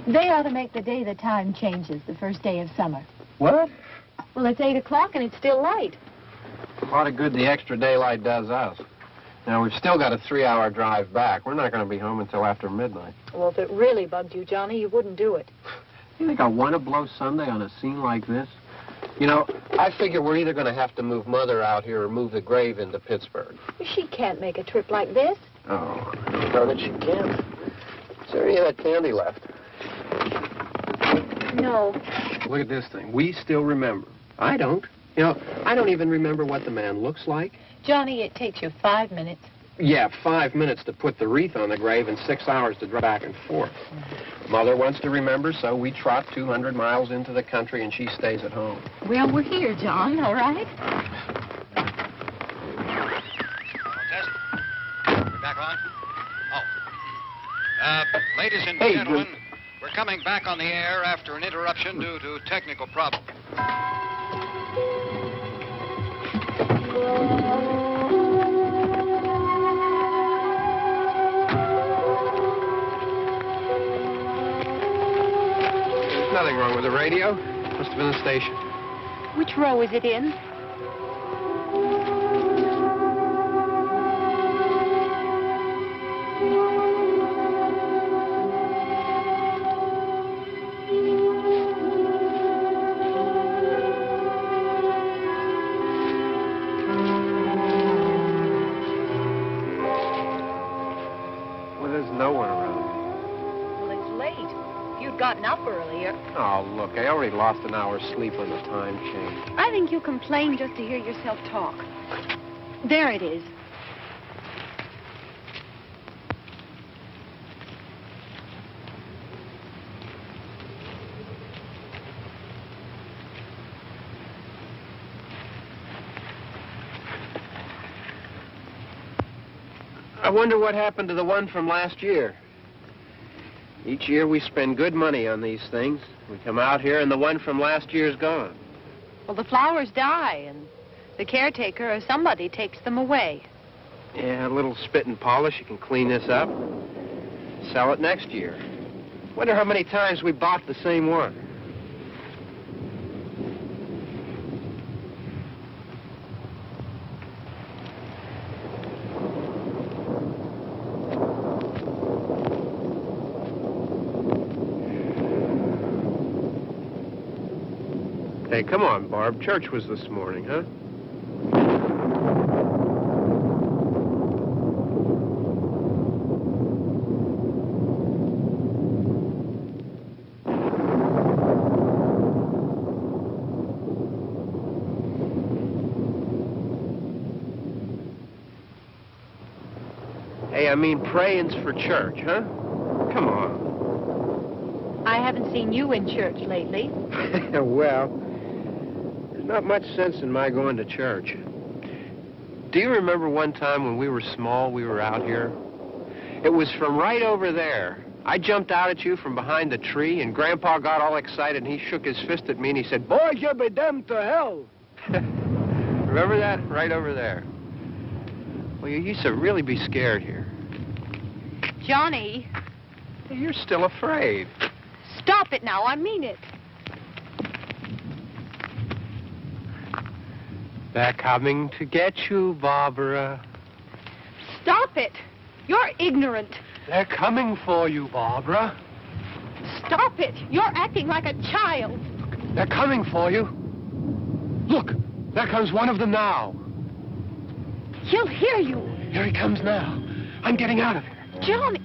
They ought to make the day the time changes, the first day of summer. What? Well, it's 8 o'clock and it's still light. A lot of good the extra daylight does us. Now, we've still got a 3-hour drive back. We're not going to be home until after midnight. Well, if it really bugged you, Johnny, you wouldn't do it. You think I want to blow Sunday on a scene like this? You know, I figure we're either going to have to move Mother out here or move the grave into Pittsburgh. She can't make a trip like this. Oh, I don't know that she can. Is there any of that candy left? No. Look at this thing. We still remember. I don't. You know, I don't even remember what the man looks like. Johnny, it takes you 5 minutes. Yeah, 5 minutes to put the wreath on the grave and 6 hours to drive back and forth. Mother wants to remember, so we trot 200 miles into the country and she stays at home. Well, we're here, John, all right? Test. We're back on? Oh. Ladies and gentlemen, we're coming back on the air after an interruption due to technical problems. There's nothing wrong with the radio. Must have been the station. Which row is it in? Gotten up earlier. Oh, look, I already lost an hour's sleep on the time change. I think you complain just to hear yourself talk. There it is. I wonder what happened to the one from last year. Each year we spend good money on these things. We come out here and the one from last year's gone. Well, the flowers die and the caretaker or somebody takes them away. Yeah, a little spit and polish. You can clean this up. Sell it next year. Wonder how many times we bought the same one. Hey, come on, Barb. Church was this morning, huh? Hey, I mean praying's for church, huh? Come on. I haven't seen you in church lately. Well, not much sense in my going to church. Do you remember one time when we were small, we were out here? It was from right over there I jumped out at you from behind the tree, and Grandpa got all excited, and he shook his fist at me, and he said, "Boy, you be damned to hell." Remember that? Right over there. Well, you used to really be scared here. Johnny. You're still afraid. Stop it now. I mean it. They're coming to get you, Barbara. Stop it. You're ignorant. They're coming for you, Barbara. Stop it. You're acting like a child. They're coming for you. Look, there comes one of them now. He'll hear you. Here he comes now. I'm getting out of here. Johnny.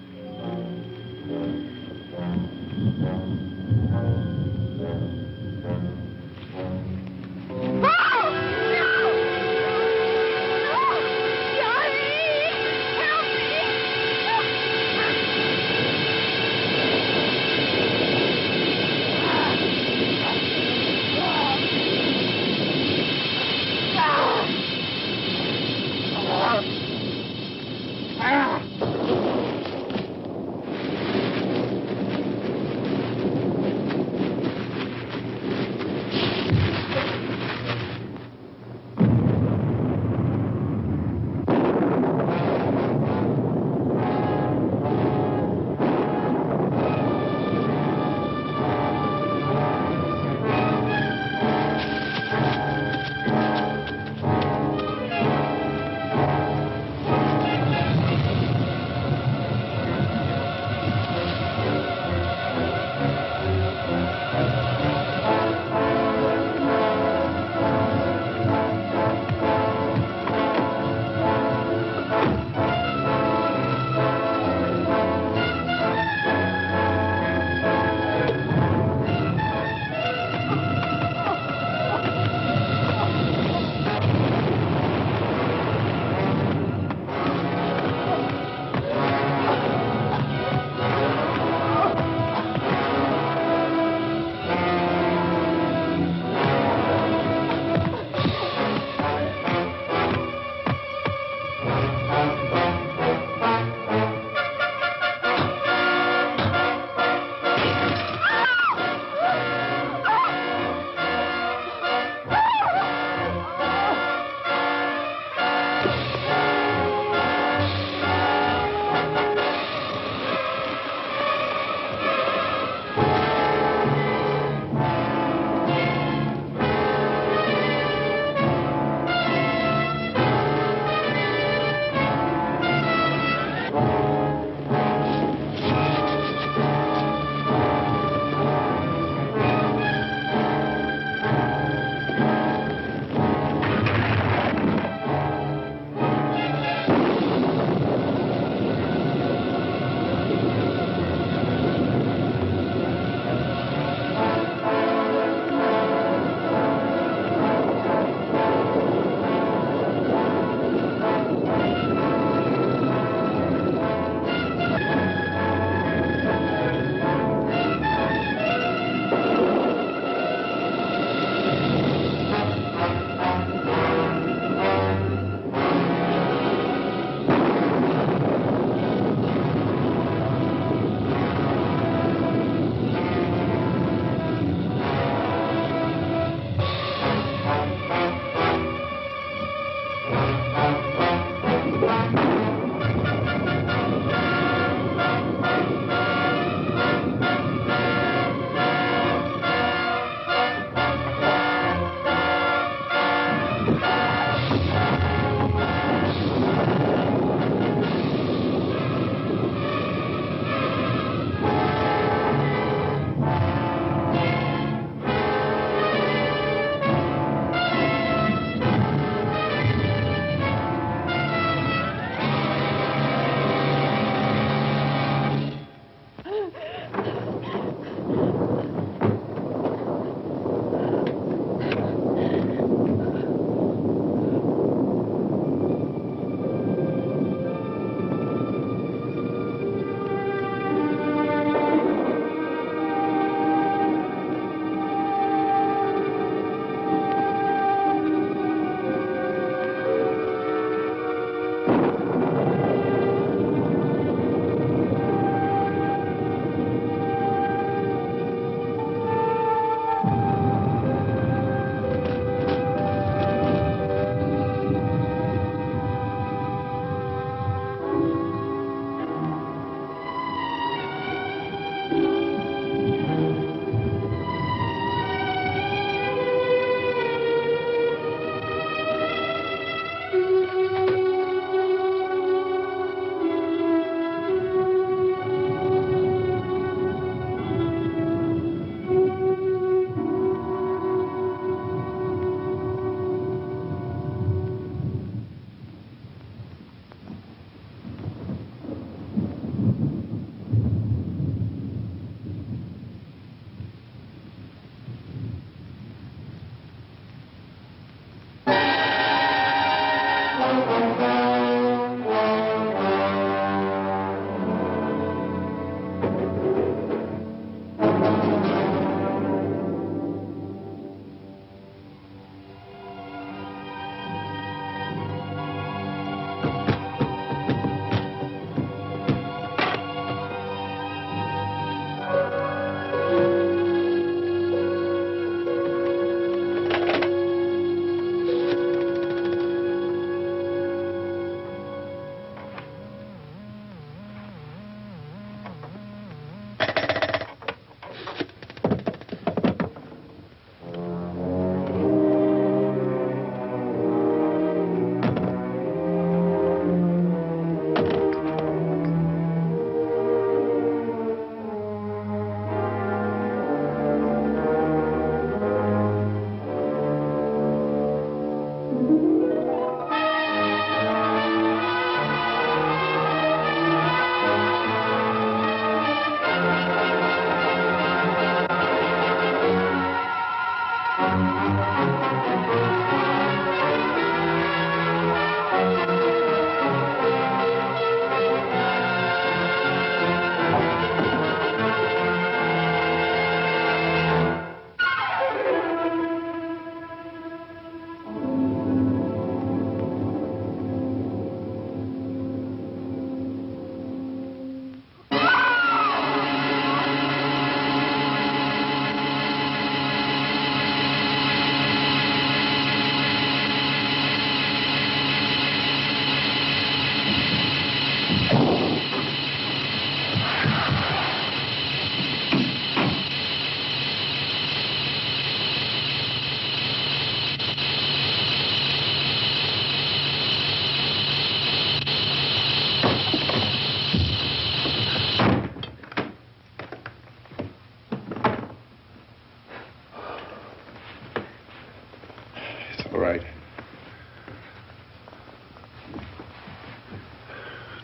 right.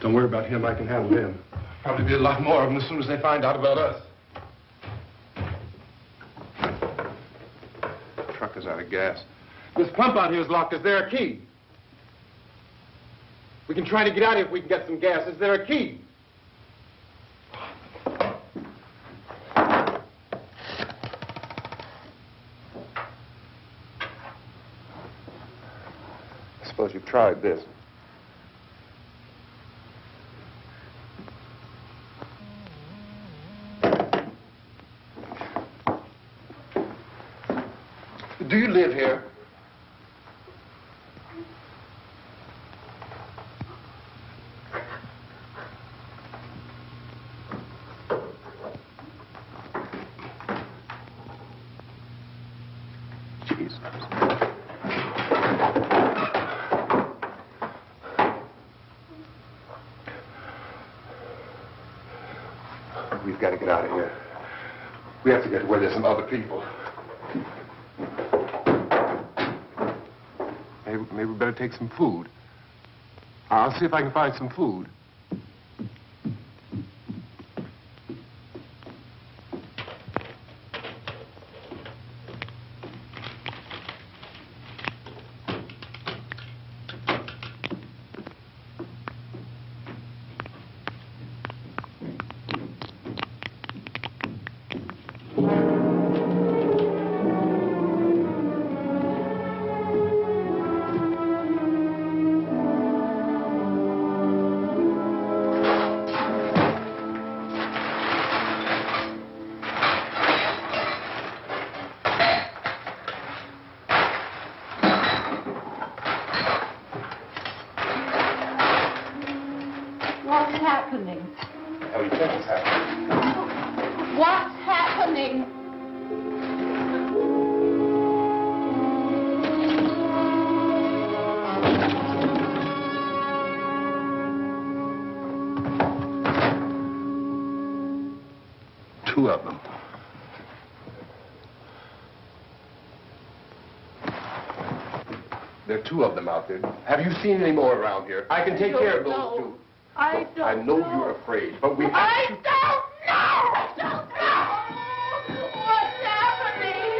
Don't worry about him. I can handle him. Probably be a lot more of them as soon as they find out about us. The truck is out of gas. This pump out here is locked. Is there a key? We can try to get out of here if we can get some gas. Is there a key? I suppose you've tried this. Do you live here? Jesus. We've got to get out of here. We have to get to where there's some other people. Maybe we better take some food. I'll see if I can find some food. What's happening? How do you think it's happening? What's happening? Two of them. There are two of them out there. Have you seen any more around here? I can take care of those two. I don't I know you're afraid, but we have I to... don't know! I don't know! What's happening?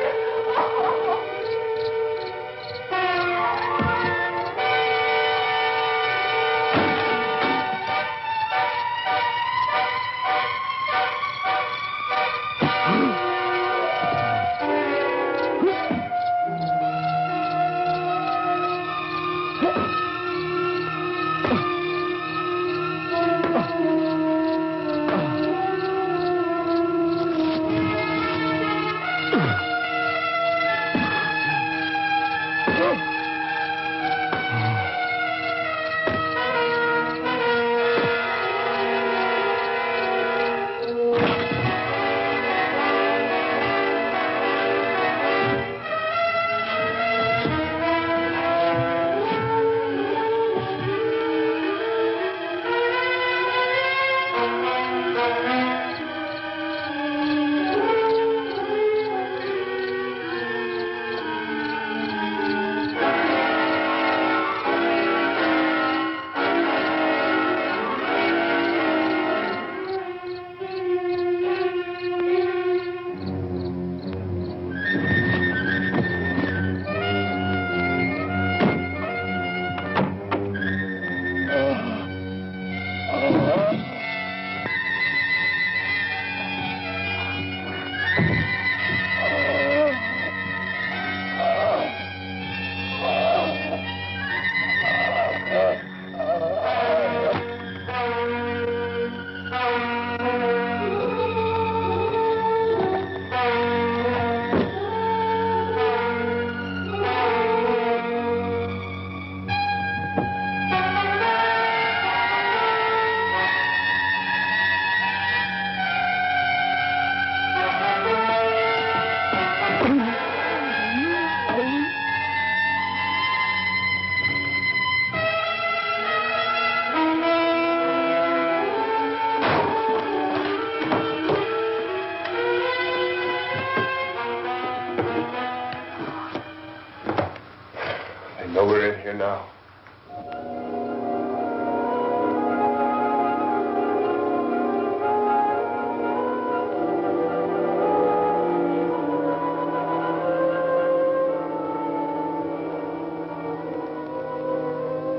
know we're in here now.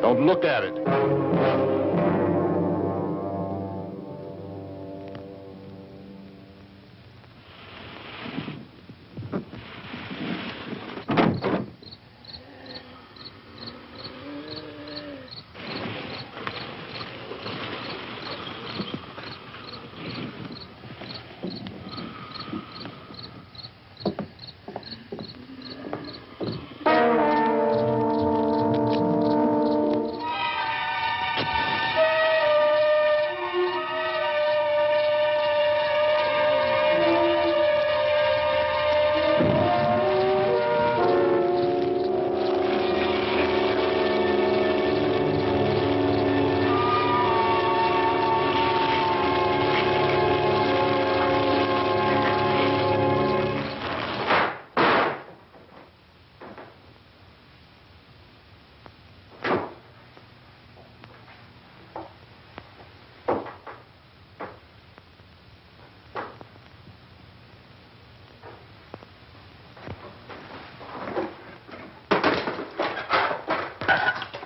Don't look at it.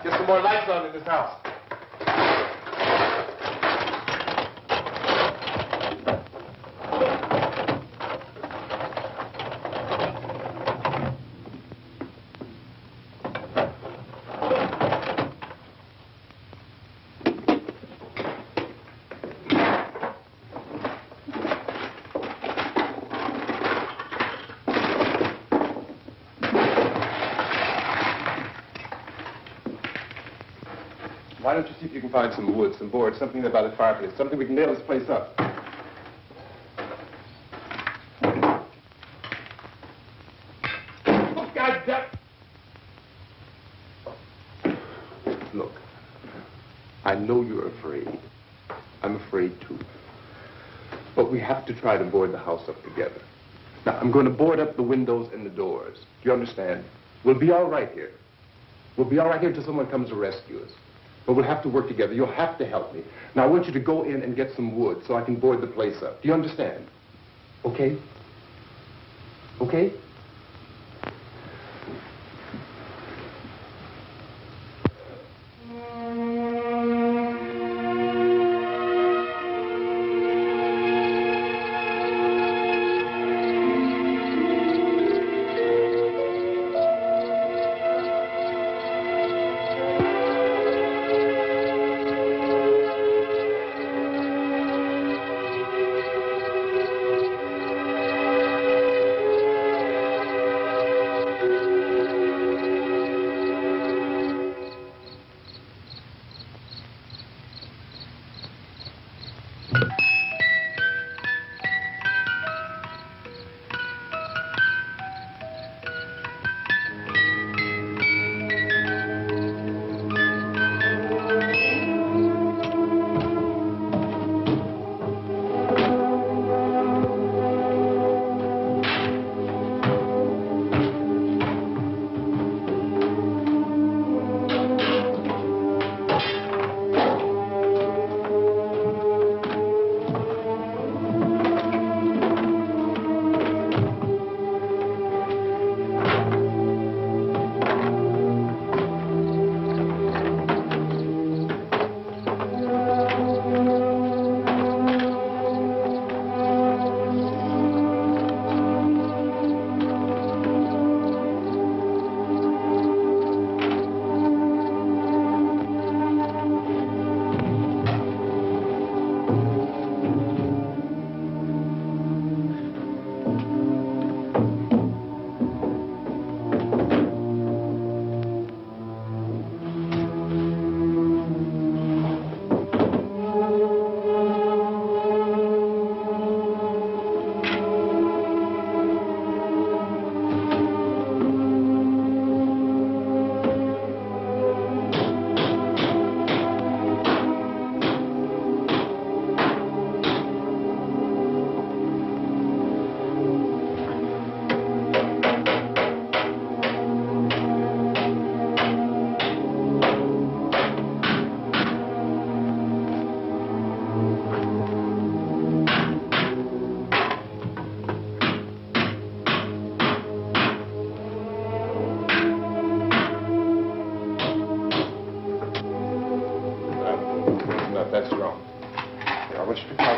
Get some more lights on in this house. Why don't you see if you can find some wood, some board, something about a fireplace, something we can nail this place up. Oh, God damn. Look, I know you're afraid. I'm afraid too. But we have to try to board the house up together. Now, I'm going to board up the windows and the doors. Do you understand? We'll be all right here. We'll be all right here until someone comes to rescue us. But we'll have to work together. You'll have to help me. Now, I want you to go in and get some wood so I can board the place up. Do you understand? Okay? Okay?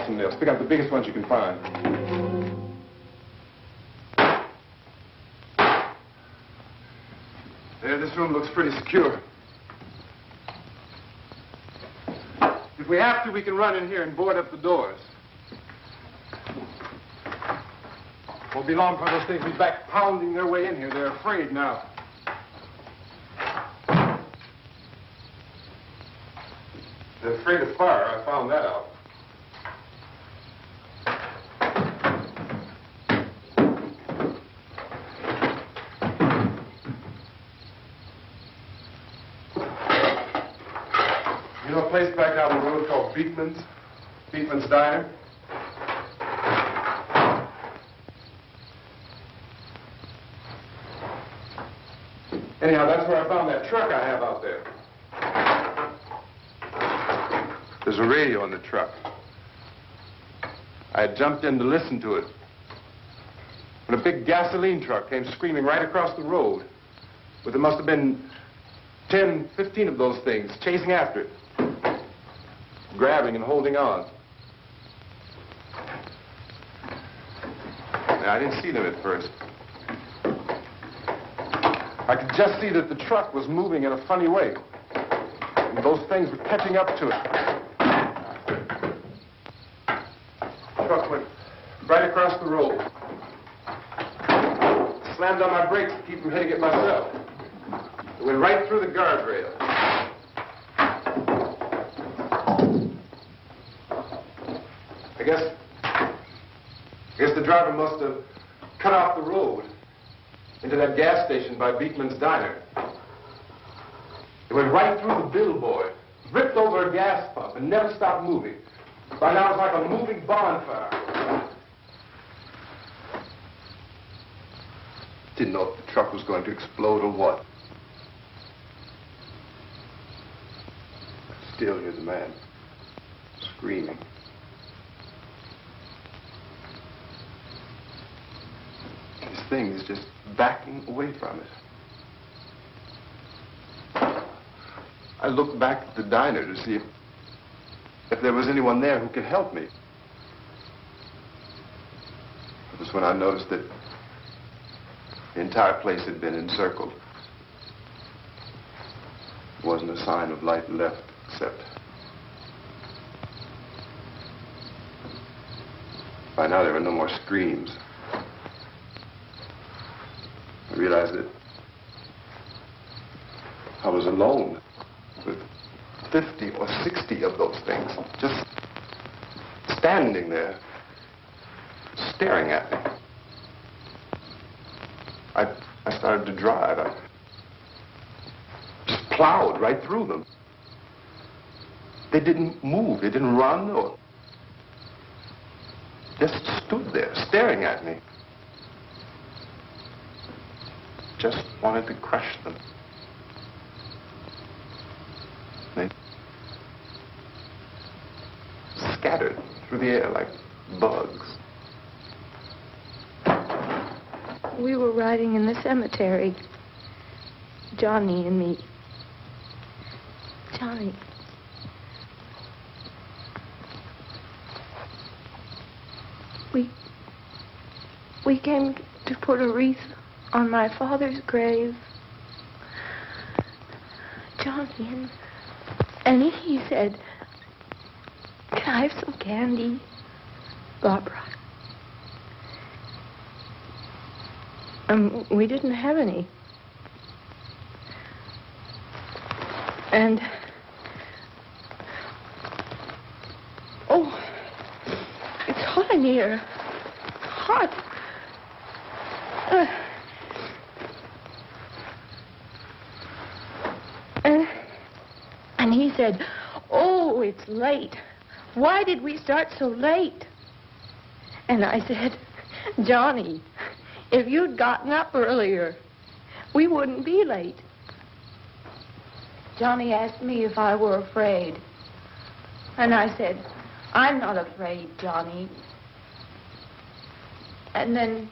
some nails. Pick out the biggest ones you can find. There, this room looks pretty secure. If we have to, we can run in here and board up the doors. Won't be long before those things will be back pounding their way in here. They're afraid now. They're afraid of fire. I found that out. You know a place back down the road called Beekman's Diner? Anyhow, that's where I found that truck I have out there. There's a radio in the truck. I had jumped in to listen to it when a big gasoline truck came screaming right across the road. But there must have been 10, 15 of those things chasing after it, grabbing and holding on. Now, I didn't see them at first. I could just see that the truck was moving in a funny way. And those things were catching up to it. The truck went right across the road. Slammed on my brakes to keep from hitting it myself. It went right through the guardrail. I guess the driver must have cut off the road into that gas station by Beekman's Diner. It went right through the billboard, ripped over a gas pump, and never stopped moving. By now, it's like a moving bonfire. Didn't know if the truck was going to explode or what. Still hear the man screaming. This thing is just backing away from it. I looked back at the diner to see if there was anyone there who could help me. It was when I noticed that the entire place had been encircled. There wasn't a sign of light left, except by now there were no more screams. I realized that I was alone with 50 or 60 of those things, just standing there, staring at me. I started to drive. I just plowed right through them. They didn't move. They didn't run or just stood there, staring at me. Just wanted to crush them. They scattered through the air like bugs. We were riding in the cemetery, Johnny and me. Johnny. We came to put a wreath on my father's grave. Johnny, and he said, "Can I have some candy, Barbara?" We didn't have any. And, oh, it's hot in here. Hot. And he said, "Oh, it's late. Why did we start so late?" And I said, "Johnny, if you'd gotten up earlier, we wouldn't be late." Johnny asked me if I were afraid. And I said, "I'm not afraid, Johnny." And then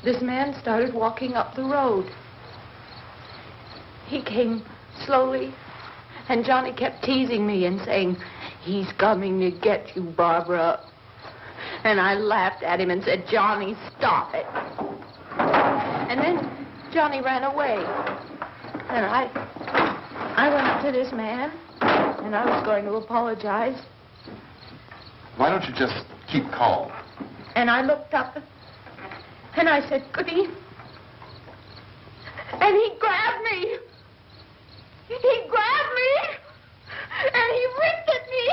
this man started walking up the road. He came slowly, and Johnny kept teasing me and saying, "He's coming to get you, Barbara. And I laughed at him and said, Johnny, stop it. And then Johnny ran away. And I went up to this man, and I was going to apologize. Why don't you just keep calm? And I looked up, and I said, Goody. And he grabbed me. He grabbed me, and he ripped at me.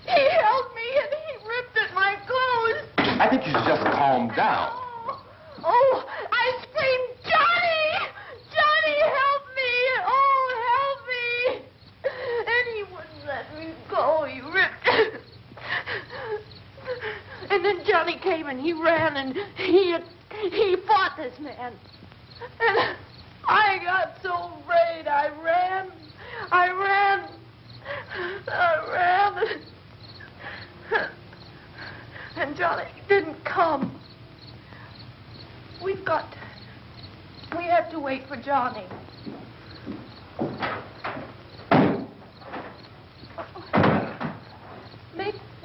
He held me, and he ripped at my clothes. I think you should just calm down. Oh, I screamed, Johnny! Johnny, help me! Oh, help me! And he wouldn't let me go. He ripped. And then Johnny came and he ran and he fought this man. And I got so afraid. I ran. And Johnny didn't come. We have to wait for Johnny.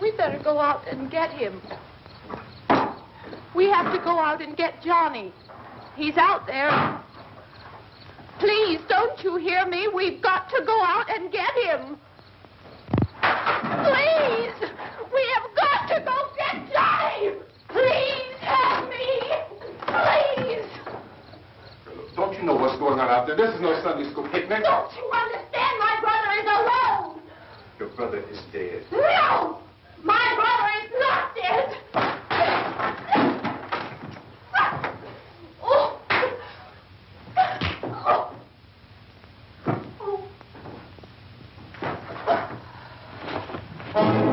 We better go out and get him. We have to go out and get Johnny. He's out there. Please, don't you hear me? We've got to go out and get him. Please! We have got to go get Johnny! Please help me! Please! Don't you know what's going on out there? This is no Sunday school picnic. Don't you understand? My brother is alone! Your brother is dead. No! My brother is not dead! Oh. Oh.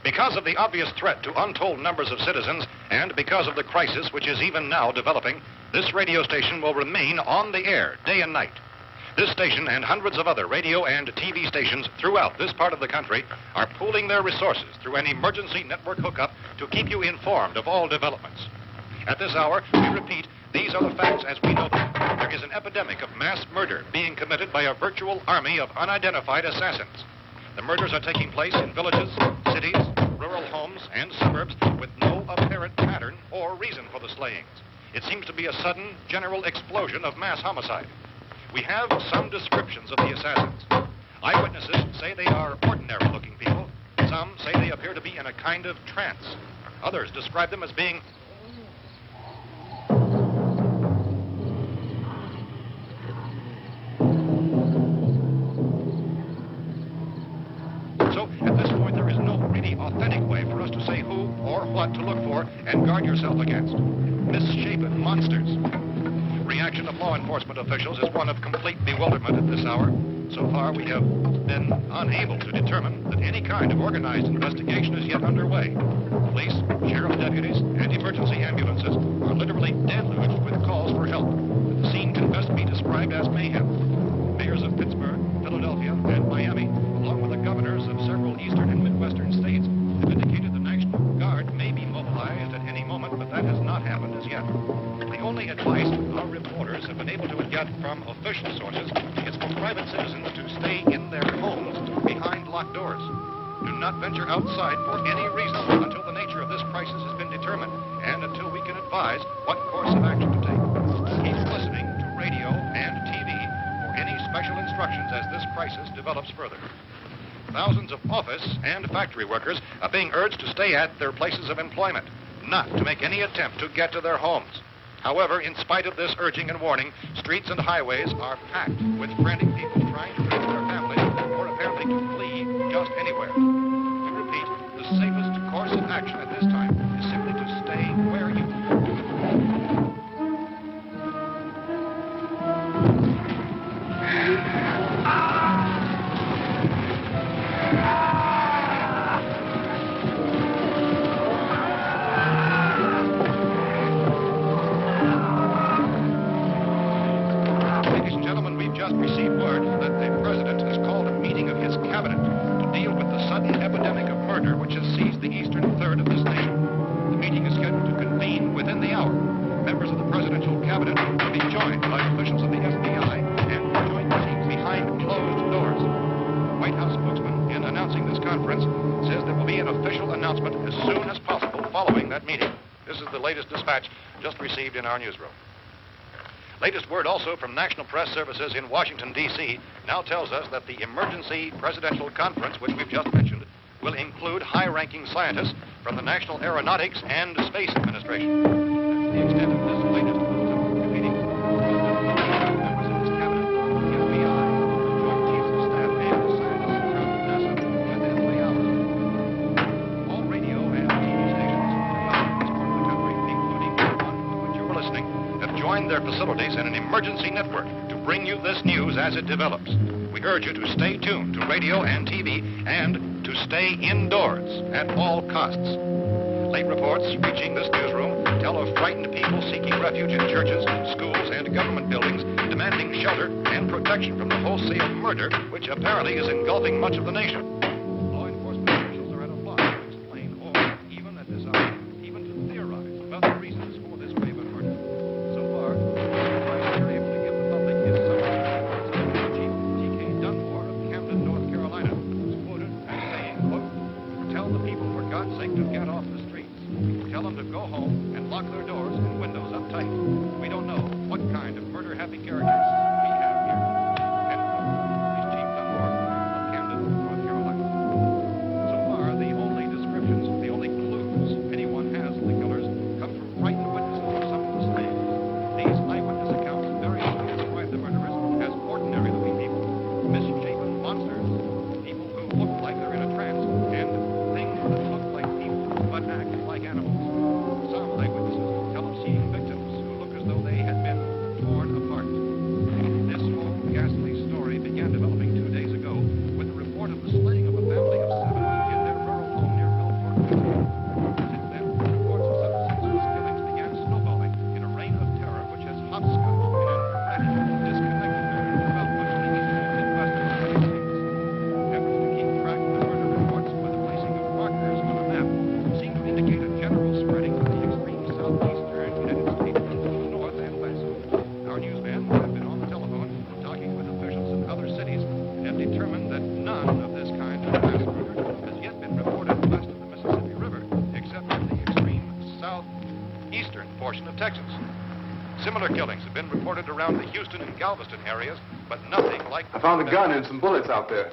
Because of the obvious threat to untold numbers of citizens, and because of the crisis which is even now developing, this radio station will remain on the air day and night. This station and hundreds of other radio and TV stations throughout this part of the country are pooling their resources through an emergency network hookup to keep you informed of all developments. At this hour, we repeat, these are the facts as we know them. There is an epidemic of mass murder being committed by a virtual army of unidentified assassins. The murders are taking place in villages, cities, rural homes, and suburbs with no apparent pattern or reason for the slayings. It seems to be a sudden, general explosion of mass homicide. We have some descriptions of the assassins. Eyewitnesses say they are ordinary-looking people. Some say they appear to be in a kind of trance. Others describe them as being authentic way for us to say who or what to look for and guard yourself against. Misshapen monsters. Reaction of law enforcement officials is one of complete bewilderment at this hour. So far, we have been unable to determine that any kind of organized investigation is yet underway. Police, sheriff's deputies, and emergency ambulances are literally deluged with calls for help. The scene can best be described as mayhem. Mayors of Pittsburgh, Philadelphia, and Miami, along with the governors of several eastern and midwestern states, have indicated the National Guard may be mobilized at any moment, but that has not happened as yet. The only advice our reporters have been able to get from official sources is for private citizens to stay in their homes behind locked doors. Do not venture outside for any reason until the nature of this crisis has been determined and until we can advise what course of action to take. Keep listening to radio and TV for any special instructions as this crisis develops further. Thousands of office and factory workers are being urged to stay at their places of employment, not to make any attempt to get to their homes. However, in spite of this urging and warning, streets and highways are packed with frantic people trying to reach their families or apparently to flee just anywhere. We repeat, the safest course of action at this time is simply to stay where you are. received word that the president has called a meeting of his cabinet to deal with the sudden epidemic of murder which has seized the eastern third of this nation. The meeting is scheduled to convene within the hour. Members of the presidential cabinet will be joined by officials of the FBI and joint teams behind closed doors. The White House spokesman, in announcing this conference, says there will be an official announcement as soon as possible following that meeting. This is the latest dispatch just received in our newsroom. Latest word also from National Press Services in Washington, D.C. now tells us that the emergency presidential conference, which we've just mentioned, will include high-ranking scientists from the National Aeronautics and Space Administration. That's the extent of this latest meeting. Members of his cabinet, the FBI, joint chiefs of staff, and the scientists from NASA within the hour. All radio and TV stations throughout this part of the country, including the one to which you were listening, have joined their facilities in an emergency network to bring you this news as it develops. We urge you to stay tuned to radio and TV and to stay indoors at all costs. Late reports reaching this newsroom tell of frightened people seeking refuge in churches, schools, and government buildings, demanding shelter and protection from the wholesale murder which apparently is engulfing much of the nation. Law enforcement officials are at a loss to explain or, even at this hour, even to theorize about the reasons for this wave of murder. So far, the advice they're able to give the public is summary. Chief T.K. Dunmore of Camden, North Carolina, was quoted as saying, quote, "Tell the people, for God's sake, to get off the streets. Tell them to go home and lock their doors and windows up tight. We don't know what kind of murder-happy characters we have here." End quote. He's Chief Dunmore of Camden, North Carolina. So far, the only descriptions, the only clues anyone has of the killers come from frightened witnesses of some of the slain. These eyewitness accounts variously describe the murderers as ordinary-looking people, misshapen monsters, people who look like they're in a trance, and things that look like people but act like animals. Some eyewitnesses tell of seeing victims who look as though they had been torn apart. This whole ghastly story began developing 2 days ago with the report of the slaying of a family of 7 in their rural home near Gulfport, Michigan. Since then, reports of such senseless killings began snowballing in a reign of terror which has hopscotched in an erratic, disconnected manner throughout much of the eastern and midwestern United States. Efforts to keep track of the murder reports with the placing of markers on a map seem to indicate a general spreading of the extreme southeastern United States into the north and west. Our newsmen have been on the telephone talking with officials in other cities and have determined that none of this kind of mass murder has yet been reported west of the Mississippi River, except in the extreme southeastern portion of Texas. Similar killings have been reported around the Houston and Galveston areas, but nothing like... I found a gun and some bullets out there.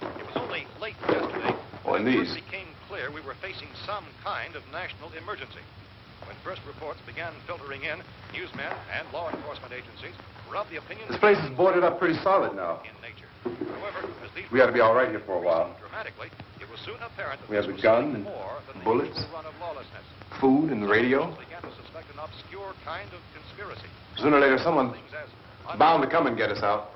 It was only late yesterday Oh, and when it these. first became clear we were facing some kind of national emergency. When first reports began filtering in, newsmen and law enforcement agencies were of the opinion This place is boarded up pretty solid now. in nature. However, as these We ought to be all right here for a while. dramatically, it was soon apparent that We have this the was gun something and more than the bullets. usual run of lawlessness. Food and the radio. Officials began to suspect an obscure kind of conspiracy. Sooner or later, someone Things as bound to come and get us out.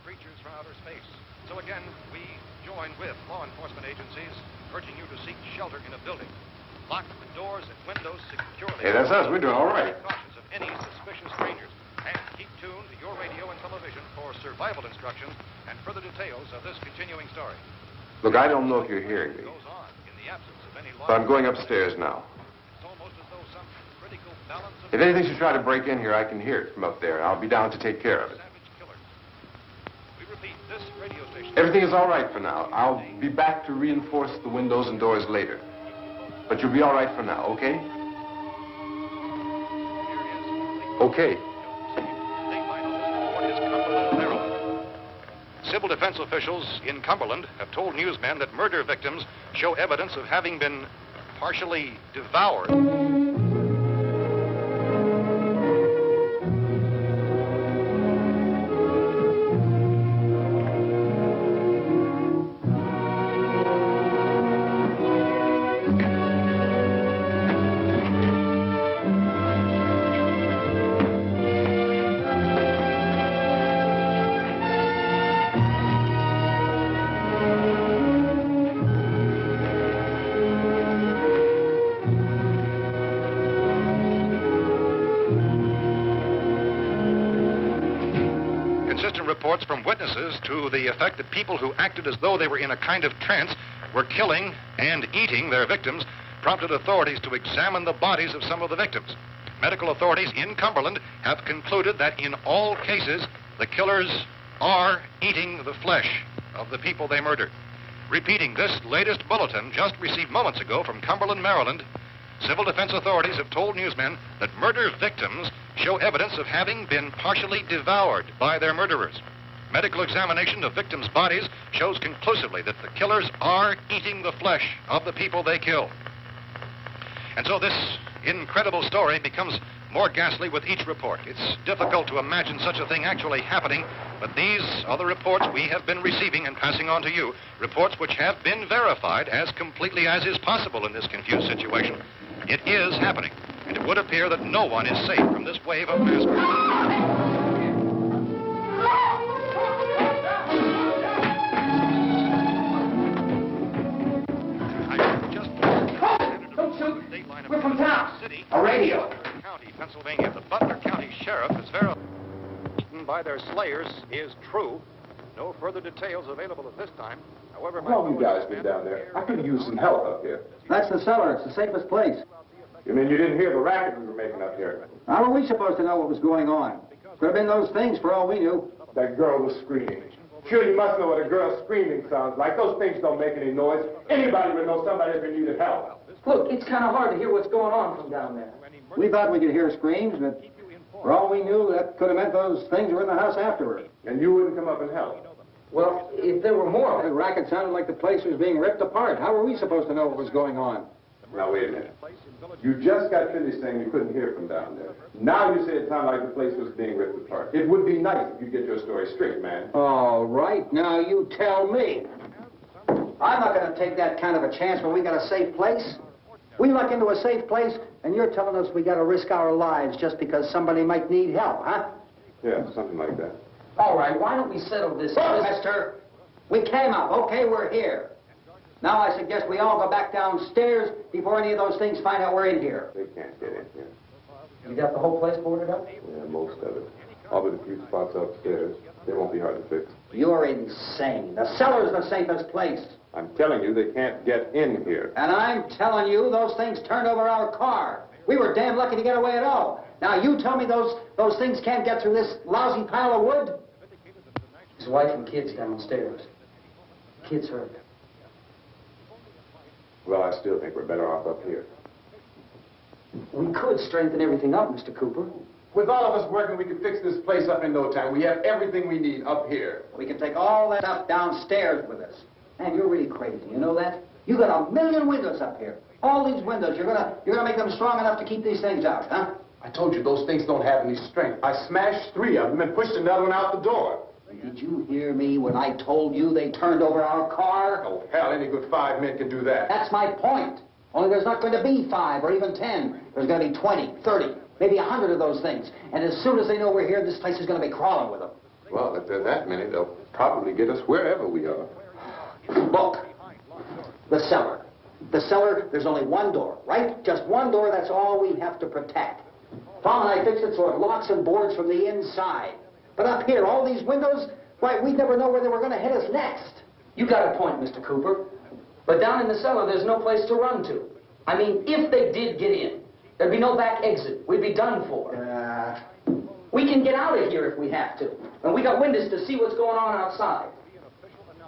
creatures from outer space. So again, we join with law enforcement agencies, urging you to seek shelter in a building. Lock the doors and windows securely. Hey, that's us. We're doing all right. Precautions of any suspicious strangers. And keep tuned to your radio and television for survival instructions and further details of this continuing story. Look, I don't know if you're hearing me, Goes on in the absence of any law. but I'm going upstairs now. It's almost as though some critical balance of If anything should try to break in here, I can hear it from up there. I'll be down to take care of it. savage killers. We repeat, this radio station. Everything is all right for now. I'll be back to reinforce the windows and doors later. But you'll be all right for now, okay? Okay. Civil defense officials in Cumberland have told newsmen that murder victims show evidence of having been partially devoured. consistent reports from witnesses to the effect that people who acted as though they were in a kind of trance were killing and eating their victims prompted authorities to examine the bodies of some of the victims. Medical authorities in Cumberland have concluded that in all cases, the killers are eating the flesh of the people they murdered. Repeating this latest bulletin just received moments ago from Cumberland, Maryland, civil defense authorities have told newsmen that murder victims show evidence of having been partially devoured by their murderers. Medical examination of victims' bodies shows conclusively that the killers are eating the flesh of the people they kill. And so this incredible story becomes more ghastly with each report. It's difficult to imagine such a thing actually happening, but these are the reports we have been receiving and passing on to you, reports which have been verified as completely as is possible in this confused situation. It is happening, and it would appear that no one is safe from this wave of mass murder. We're from town. A radio. County, Pennsylvania. The Butler County Sheriff is verified by their slayers is true. No further details available at this time. However, How long you guys been down there? I could use some help up here. That's the cellar. It's the safest place. You mean you didn't hear the racket we were making up here? How were we supposed to know what was going on? Could have been those things for all we knew. That girl was screaming. Sure, you must know what a girl screaming sounds like. Those things don't make any noise. Anybody would know somebody ever needed help. Look, it's kind of hard to hear what's going on from down there. We thought we could hear screams, but for all we knew, that could have meant those things were in the house afterward. And you wouldn't come up and help? Well, if there were more, the racket sounded like the place was being ripped apart. How were we supposed to know what was going on? Now, wait a minute. You just got finished saying you couldn't hear from down there. Now you say it sounded like the place was being ripped apart. It would be nice if you get your story straight, man. All right, now you tell me. I'm not going to take that kind of a chance when we got a safe place. We luck into a safe place, and you're telling us we got to risk our lives just because somebody might need help, huh? Yeah, something like that. All right, why don't we settle this? Look, mister, we came up. Okay, we're here. Now I suggest we all go back downstairs before any of those things find out we're in here. They can't get in here. You got the whole place boarded up? Yeah, most of it. All but a few spots upstairs. They won't be hard to fix. You're insane. The cellar's the safest place. I'm telling you, they can't get in here. And I'm telling you, those things turned over our car. We were damn lucky to get away at all. Now, you tell me those things can't get through this lousy pile of wood? His wife and kids downstairs. Kids hurt. Well, I still think we're better off up here. We could strengthen everything up, Mr. Cooper. With all of us working, we can fix this place up in no time. We have everything we need up here. We can take all that stuff downstairs with us. Man, you're really crazy. You know that? You got 1,000,000 windows up here. All these windows, you're gonna make them strong enough to keep these things out, huh? I told you those things don't have any strength. I smashed 3 of them and pushed another one out the door. Did you hear me when I told you they turned over our car? Oh, hell, any good 5 men can do that. That's my point. Only there's not going to be 5 or even 10. There's going to be 20, 30, maybe 100 of those things. And as soon as they know we're here, this place is going to be crawling with them. Well, if there are that many, they'll probably get us wherever we are. Look, the cellar. The cellar, there's only one door, right? Just one door, that's all we have to protect. Tom and I fixed it so it locks and boards from the inside. But up here, all these windows, why, we'd never know where they were going to hit us next. You got a point, Mr. Cooper. But down in the cellar, there's no place to run to. I mean, if they did get in, there'd be no back exit. We'd be done for. We can get out of here if we have to. And we got windows to see what's going on outside.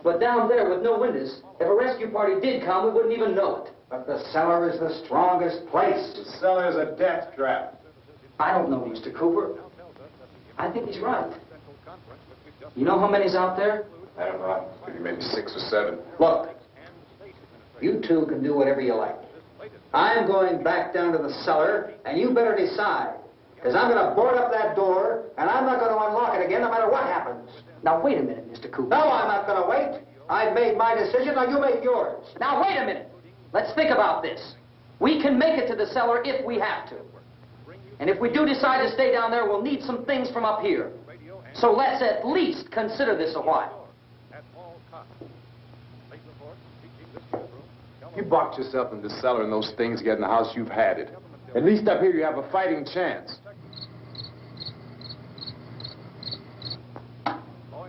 But down there with no windows, if a rescue party did come, we wouldn't even know it. But the cellar is the strongest place. The cellar is a death trap. I don't know, Mr. Cooper. I think he's right. You know how many's out there? I don't know. Maybe 6 or 7. Look, you two can do whatever you like. I'm going back down to the cellar, and you better decide. Because I'm going to board up that door, and I'm not going to unlock it again no matter what happens. Now, wait a minute, Mr. Cooper. No, I'm not going to wait. I've made my decision, now you make yours. Now, wait a minute. Let's think about this. We can make it to the cellar if we have to. And if we do decide to stay down there, we'll need some things from up here. So let's at least consider this a while. You box yourself in the cellar and those things get in the house, you've had it. At least up here you have a fighting chance.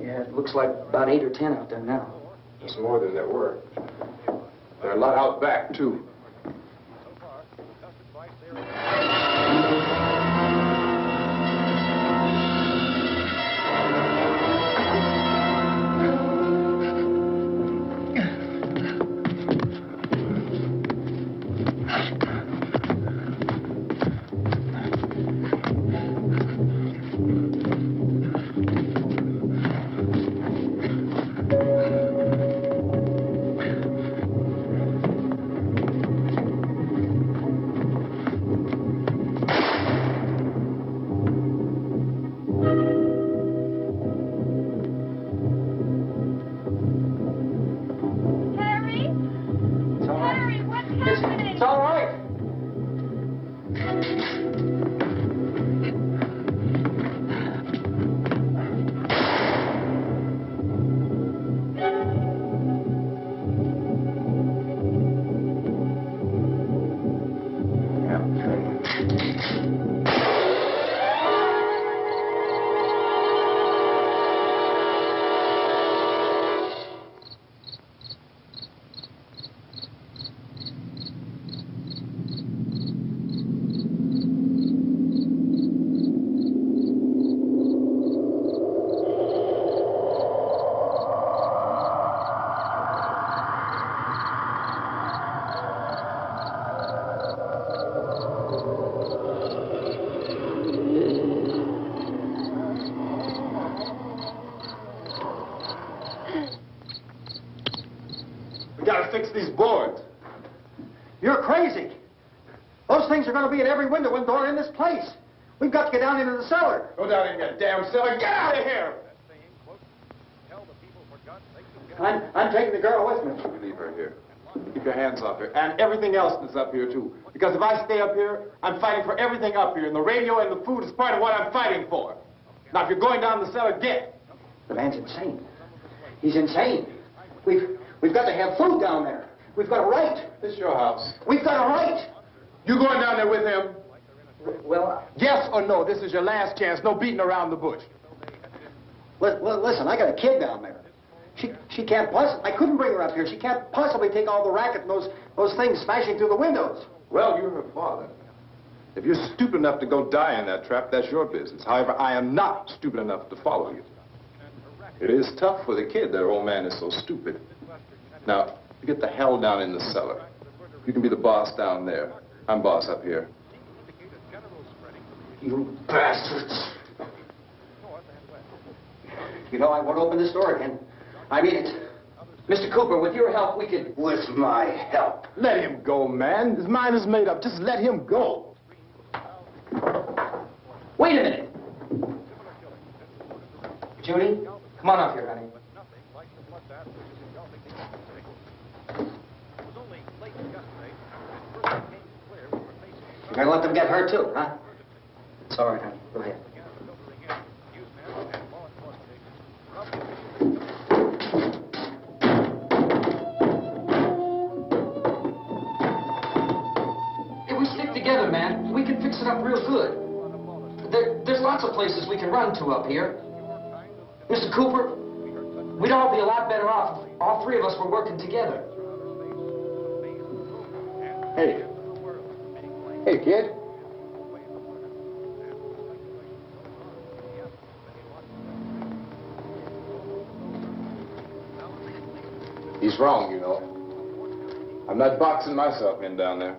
Yeah, it looks like about 8 or 10 out there now. There's more than there were. There are a lot out back, too. Fix these boards. You're crazy. Those things are going to be at every window and door in this place. We've got to get down into the cellar. Go down in that damn cellar. Get out of here! I'm taking the girl with me. You leave her here. Keep your hands off her. And everything else that's up here, too. Because if I stay up here, I'm fighting for everything up here. And the radio and the food is part of what I'm fighting for. Now, if you're going down the cellar, get. The man's insane. He's insane. We've got to have food down there. We've got a right. This is your house. We've got a right. You going down there with him? Well, Yes or no? This is your last chance. No beating around the bush. listen, I got a kid down there. She can't possibly, I couldn't bring her up here. She can't possibly take all the racket and those things smashing through the windows. Well, you're her father. If you're stupid enough to go die in that trap, that's your business. However, I am not stupid enough to follow you. It is tough for the kid that her old man is so stupid. Now, you get the hell down in the cellar. You can be the boss down there. I'm boss up here. You bastards. You know, I won't open this door again. I mean it. Mr. Cooper, with your help, we could... With my help? Let him go, man. His mind is made up. Just let him go. Wait a minute. Judy, come on up here, honey. You're gonna let them get hurt too, huh? It's all right, honey. Go ahead. If we stick together, man, we can fix it up real good. There's lots of places we can run to up here. Mr. Cooper, we'd all be a lot better off if all three of us were working together. Hey. Hey, kid. He's wrong, you know. I'm not boxing myself in down there.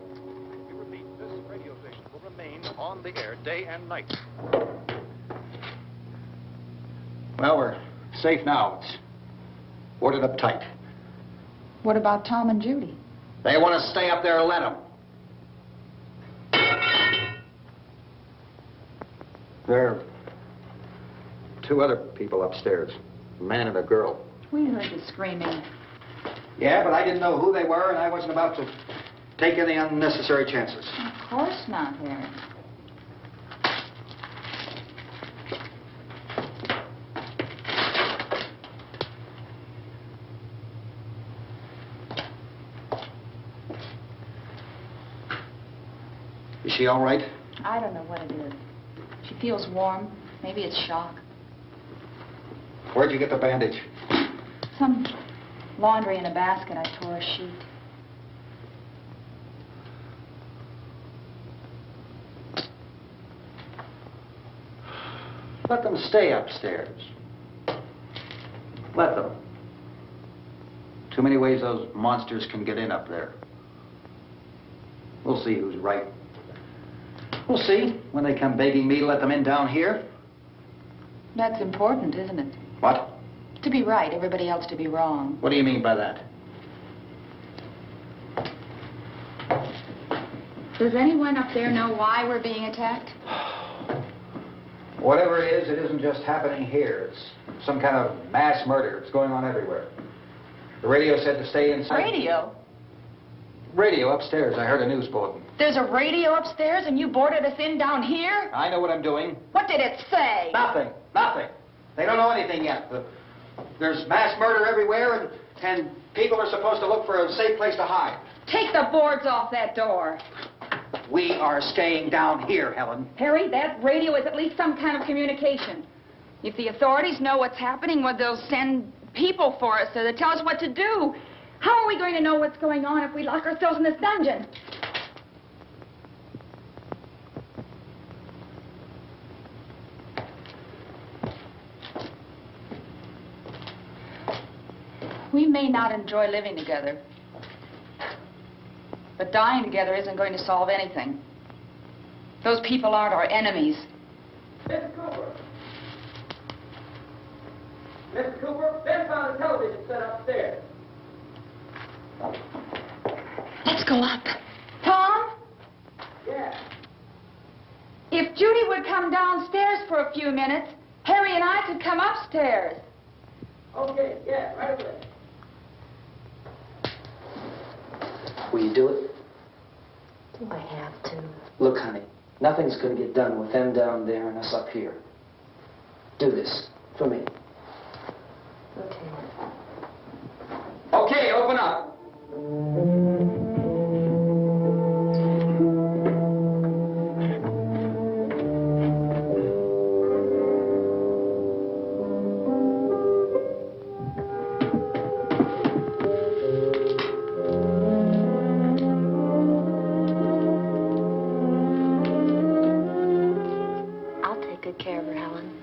We repeat, this radio station will remain on the air day and night. Well, we're safe now. It's boarded up tight. What about Tom and Judy? They want to stay up there, let them. There are two other people upstairs, a man and a girl. We heard the screaming. Yeah, but I didn't know who they were, and I wasn't about to take any unnecessary chances. Of course not, Harry. Is she all right? I don't know what it is. She feels warm. Maybe it's shock. Where'd you get the bandage? Some laundry in a basket. I tore a sheet. Let them stay upstairs. Let them. Too many ways those monsters can get in up there. We'll see who's right. We'll see when they come begging me to let them in down here. That's important, isn't it? What? To be right, everybody else to be wrong. What do you mean by that? Does anyone up there know why we're being attacked? Whatever it is, it isn't just happening here. It's some kind of mass murder. It's going on everywhere. The radio said to stay inside. Radio? Radio upstairs. I heard a news bulletin. There's a radio upstairs and you boarded us in down here? I know what I'm doing. What did it say? Nothing. Nothing. They don't know anything yet. There's mass murder everywhere, and people are supposed to look for a safe place to hide. Take the boards off that door. We are staying down here, Helen. Harry, that radio is at least some kind of communication. If the authorities know what's happening, well, they'll send people for us to tell us what to do. How are we going to know what's going on if we lock ourselves in this dungeon? We may not enjoy living together, but dying together isn't going to solve anything. Those people aren't our enemies. Miss Cooper! Miss Cooper, Ben found a television set upstairs. Let's go up. Tom? Yeah. If Judy would come downstairs for a few minutes, Harry and I could come upstairs. Okay, yeah, right away. Will you do it? Do I have to? Look, honey, nothing's going to get done with them down there and us up here. Do this for me. Okay. Okay, open up. I'll take good care of her, Helen.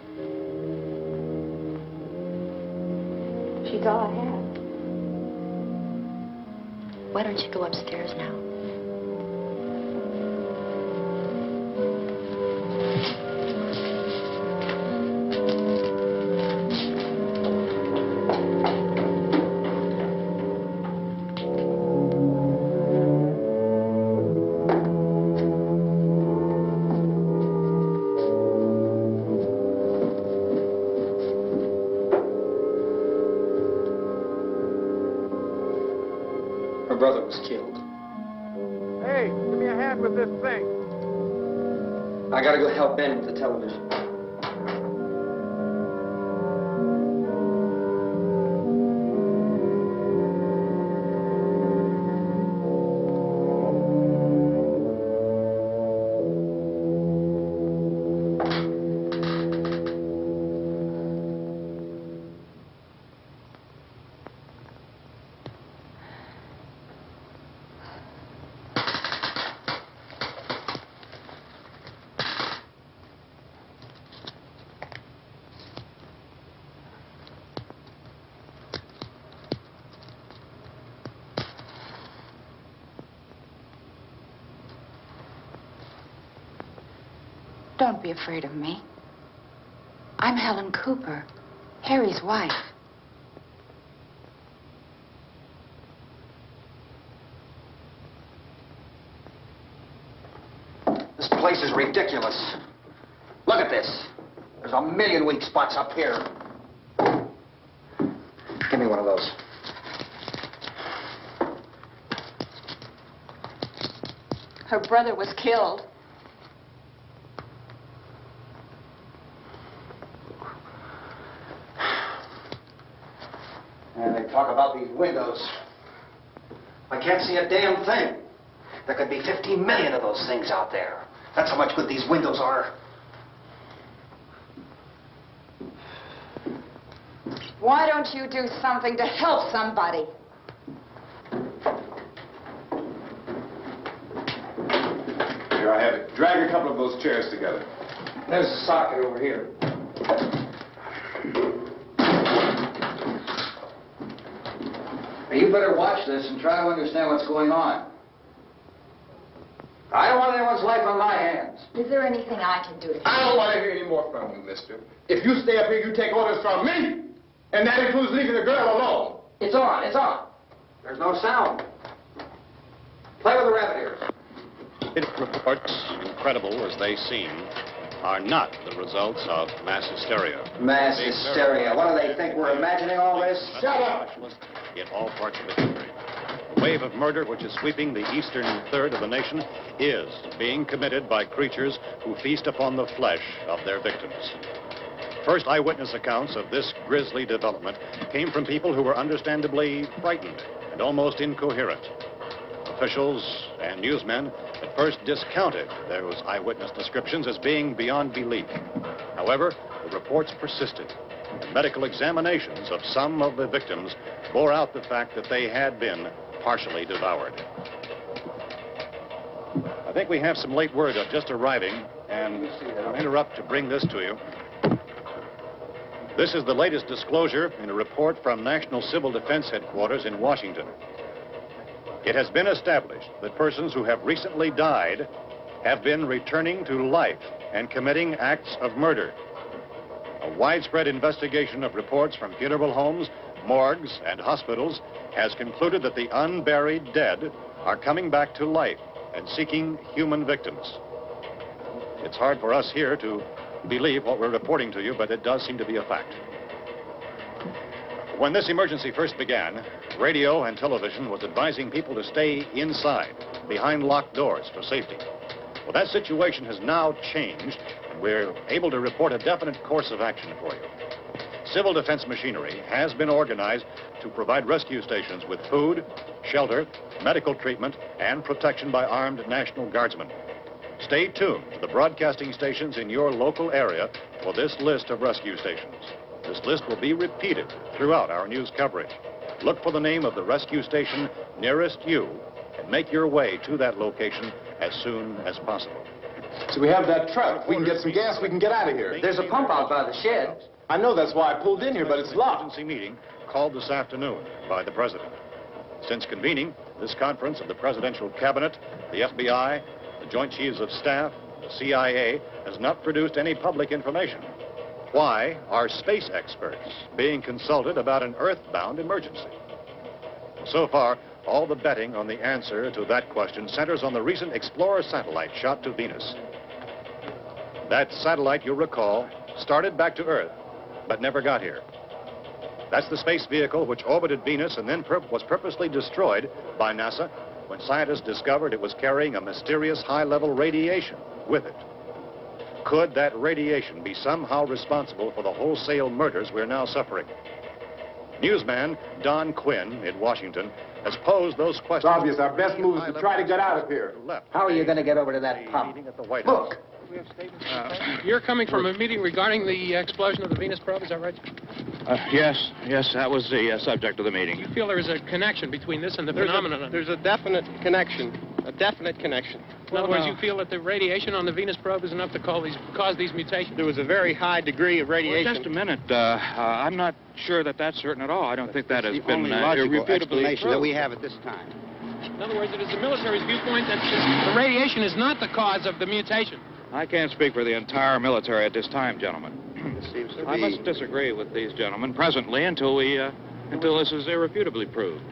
She's all I have. Why don't you go upstairs now? Her brother was killed. Hey, give me a hand with this thing. I gotta go help Ben with the television. Don't be afraid of me. I'm Helen Cooper, Harry's wife. This place is ridiculous. Look at this. There's a million weak spots up here. Give me one of those. Her brother was killed. And they talk about these windows. I can't see a damn thing. There could be 15 million of those things out there. That's how much good these windows are. Why don't you do something to help somebody? Here, I have it. Drag a couple of those chairs together. There's a socket over here. Now, you better watch this and try to understand what's going on. I don't want anyone's life on my hands. Is there anything I can do to help? I don't want to hear any more from you, mister. If you stay up here, you take orders from me. And that includes leaving the girl alone. It's on, it's on. There's no sound. Play with the rabbit ears. Reports, incredible as they seem, are not the results of mass hysteria. Mass hysteria. What do they think? We're imagining all this? Shut up! In all parts of the country. The wave of murder which is sweeping the eastern third of the nation is being committed by creatures who feast upon the flesh of their victims. First eyewitness accounts of this grisly development came from people who were understandably frightened and almost incoherent. Officials and newsmen at first discounted those eyewitness descriptions as being beyond belief. However, the reports persisted. And medical examinations of some of the victims bore out the fact that they had been partially devoured. I think we have some late word just arriving, and I'll interrupt to bring this to you. This is the latest disclosure in a report from National Civil Defense Headquarters in Washington. It has been established that persons who have recently died have been returning to life and committing acts of murder. A widespread investigation of reports from funeral homes, morgues, and hospitals has concluded that the unburied dead are coming back to life and seeking human victims. It's hard for us here to believe what we're reporting to you, but it does seem to be a fact. When this emergency first began, radio and television was advising people to stay inside, behind locked doors for safety. Well, that situation has now changed, and we're able to report a definite course of action for you. Civil defense machinery has been organized to provide rescue stations with food, shelter, medical treatment, and protection by armed National Guardsmen. Stay tuned to the broadcasting stations in your local area for this list of rescue stations. This list will be repeated throughout our news coverage. Look for the name of the rescue station nearest you and make your way to that location as soon as possible. So we have that truck. We can get some gas, we can get out of here. There's a pump out by the shed. I know, that's why I pulled in here, but it's locked. Emergency meeting called this afternoon by the President. Since convening this conference of the Presidential Cabinet, the FBI, the Joint Chiefs of Staff, the CIA has not produced any public information. Why are space experts being consulted about an Earth-bound emergency? So far, all the betting on the answer to that question centers on the recent Explorer satellite shot to Venus. That satellite, you'll recall, started back to Earth, but never got here. That's the space vehicle which orbited Venus and then was purposely destroyed by NASA when scientists discovered it was carrying a mysterious high-level radiation with it. Could that radiation be somehow responsible for the wholesale murders we're now suffering? Newsman Don Quinn in Washington has posed those questions. It's obvious our best move is to try to get out of here. How are you going to get over to that pump? Look! You're coming from a meeting regarding the explosion of the Venus probe, is that right? Yes, that was the subject of the meeting. You feel there is a connection between this and the phenomenon? There's a definite connection. In other words, you feel that the radiation on the Venus probe is enough to cause these mutations? There was a very high degree of radiation. Well, just a minute. I'm not sure that that's certain at all. I don't think that has been irrefutably explanation that we have at this time. In other words, it is the military's viewpoint that the radiation is not the cause of the mutation. I can't speak for the entire military at this time, gentlemen. I must disagree with these gentlemen presently until this is irrefutably proved.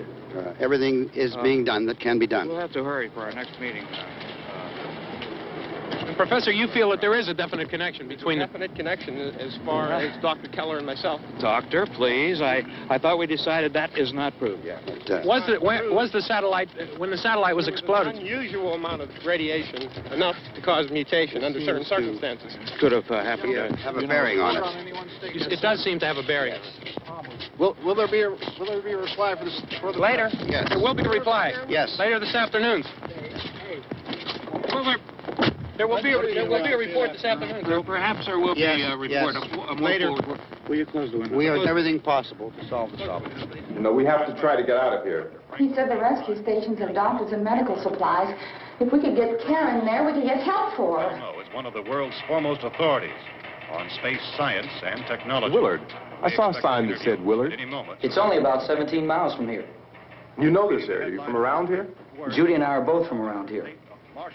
Everything is being done that can be done. We'll have to hurry for our next meeting. And Professor, you feel that there is a definite connection between them? Definite connection as far as Dr. Keller and myself. Doctor, please. I thought we decided that is not proved yet. Was the satellite, when the satellite was exploded? An unusual amount of radiation, enough to cause mutation under certain circumstances. Could have happened. Have a bearing on it. It does seem to have a bearing. Will there be a reply for this? Later? Yes. There will be a reply. Yes. Later this afternoon. There will be a report this afternoon. Perhaps there will be a report. Yes. Later. Will you close the window? We are everything possible to solve the problem. You know, we have to try to get out of here. He said the rescue stations have doctors and medical supplies. If we could get care in there, we could get help for her. No, it's one of the world's foremost authorities on space science and technology. Willard. I saw a sign that said Willard. It's only about 17 miles from here. You know this area. You from around here? Judy and I are both from around here.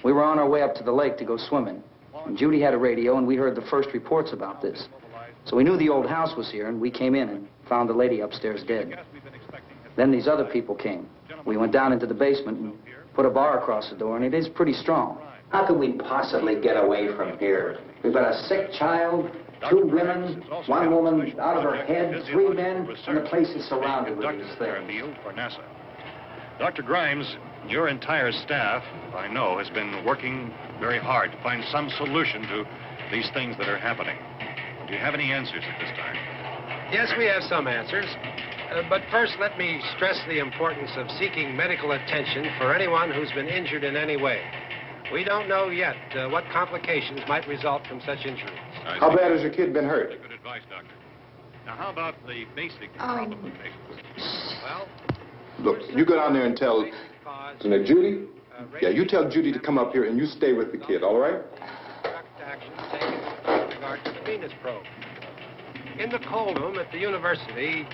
We were on our way up to the lake to go swimming. And Judy had a radio, and we heard the first reports about this. So we knew the old house was here, and we came in and found the lady upstairs dead. Then these other people came. We went down into the basement and put a bar across the door, and it is pretty strong. How could we possibly get away from here? We've got a sick child, 2 women, 1 woman out of her head, 3 men, and the place is surrounded with these things. For NASA. Dr. Grimes, your entire staff, I know, has been working very hard to find some solution to these things that are happening. Do you have any answers at this time? Yes, we have some answers. But first, let me stress the importance of seeking medical attention for anyone who's been injured in any way. We don't know yet what complications might result from such injuries. How bad has your kid been hurt? Good advice, Doctor. Now, how about the basic problem of patients? Well, Look, you go down there and tell Judy? Yeah, you tell Judy to come up here and you stay with the kid, all right? Action taken with regard to the Venus probe. In the cold room at the university,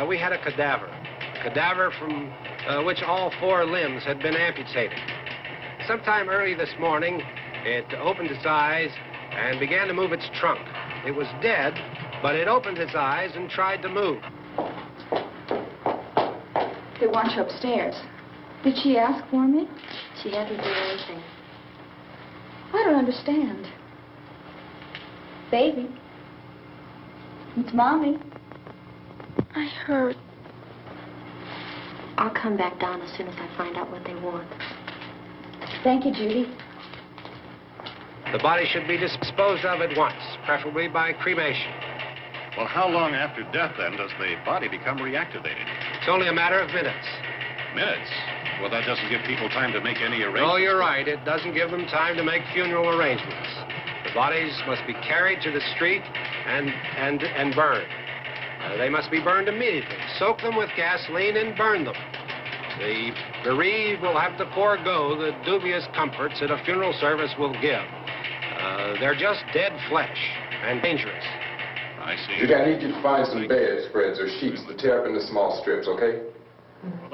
we had a cadaver from which all 4 limbs had been amputated. Sometime early this morning, it opened its eyes and began to move its trunk. It was dead, but it opened its eyes and tried to move. They want you upstairs. Did she ask for me? She hasn't done anything. I don't understand. Baby. It's Mommy. I heard. I'll come back down as soon as I find out what they want. Thank you, Judy. The body should be disposed of at once, preferably by cremation. Well, how long after death, then, does the body become reactivated? It's only a matter of minutes. Minutes? Well, that doesn't give people time to make any arrangements. No, you're right. It doesn't give them time to make funeral arrangements. The bodies must be carried to the street and burned. They must be burned immediately. Soak them with gasoline and burn them. The bereaved will have to forego the dubious comforts that a funeral service will give. They're just dead flesh and dangerous. I see. Judy, I need you to find some bedspreads or sheets to tear up into small strips, okay?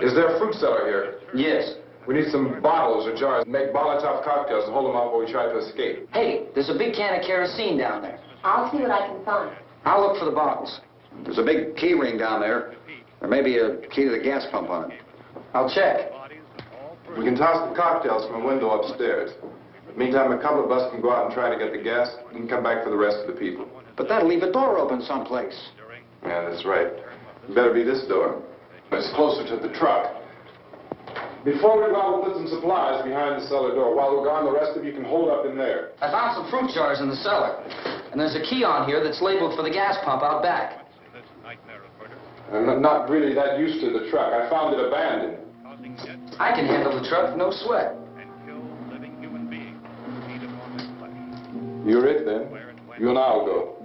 Is there a fruit cellar here? Yes. We need some bottles or jars to make Molotov cocktails and hold them out while we try to escape. Hey, there's a big can of kerosene down there. I'll see what I can find. I'll look for the bottles. There's a big key ring down there. There may be a key to the gas pump on it. I'll check. We can toss the cocktails from a window upstairs. Meantime, a couple of us can go out and try to get the gas and come back for the rest of the people. But that'll leave a door open someplace. Yeah, that's right. It better be this door. It's closer to the truck. Before we go, we'll put some supplies behind the cellar door. While we're gone, the rest of you can hold up in there. I found some fruit jars in the cellar. And there's a key on here that's labeled for the gas pump out back. I'm not really that used to the truck. I found it abandoned. I can handle the truck, no sweat. You're it, then. You and I'll go.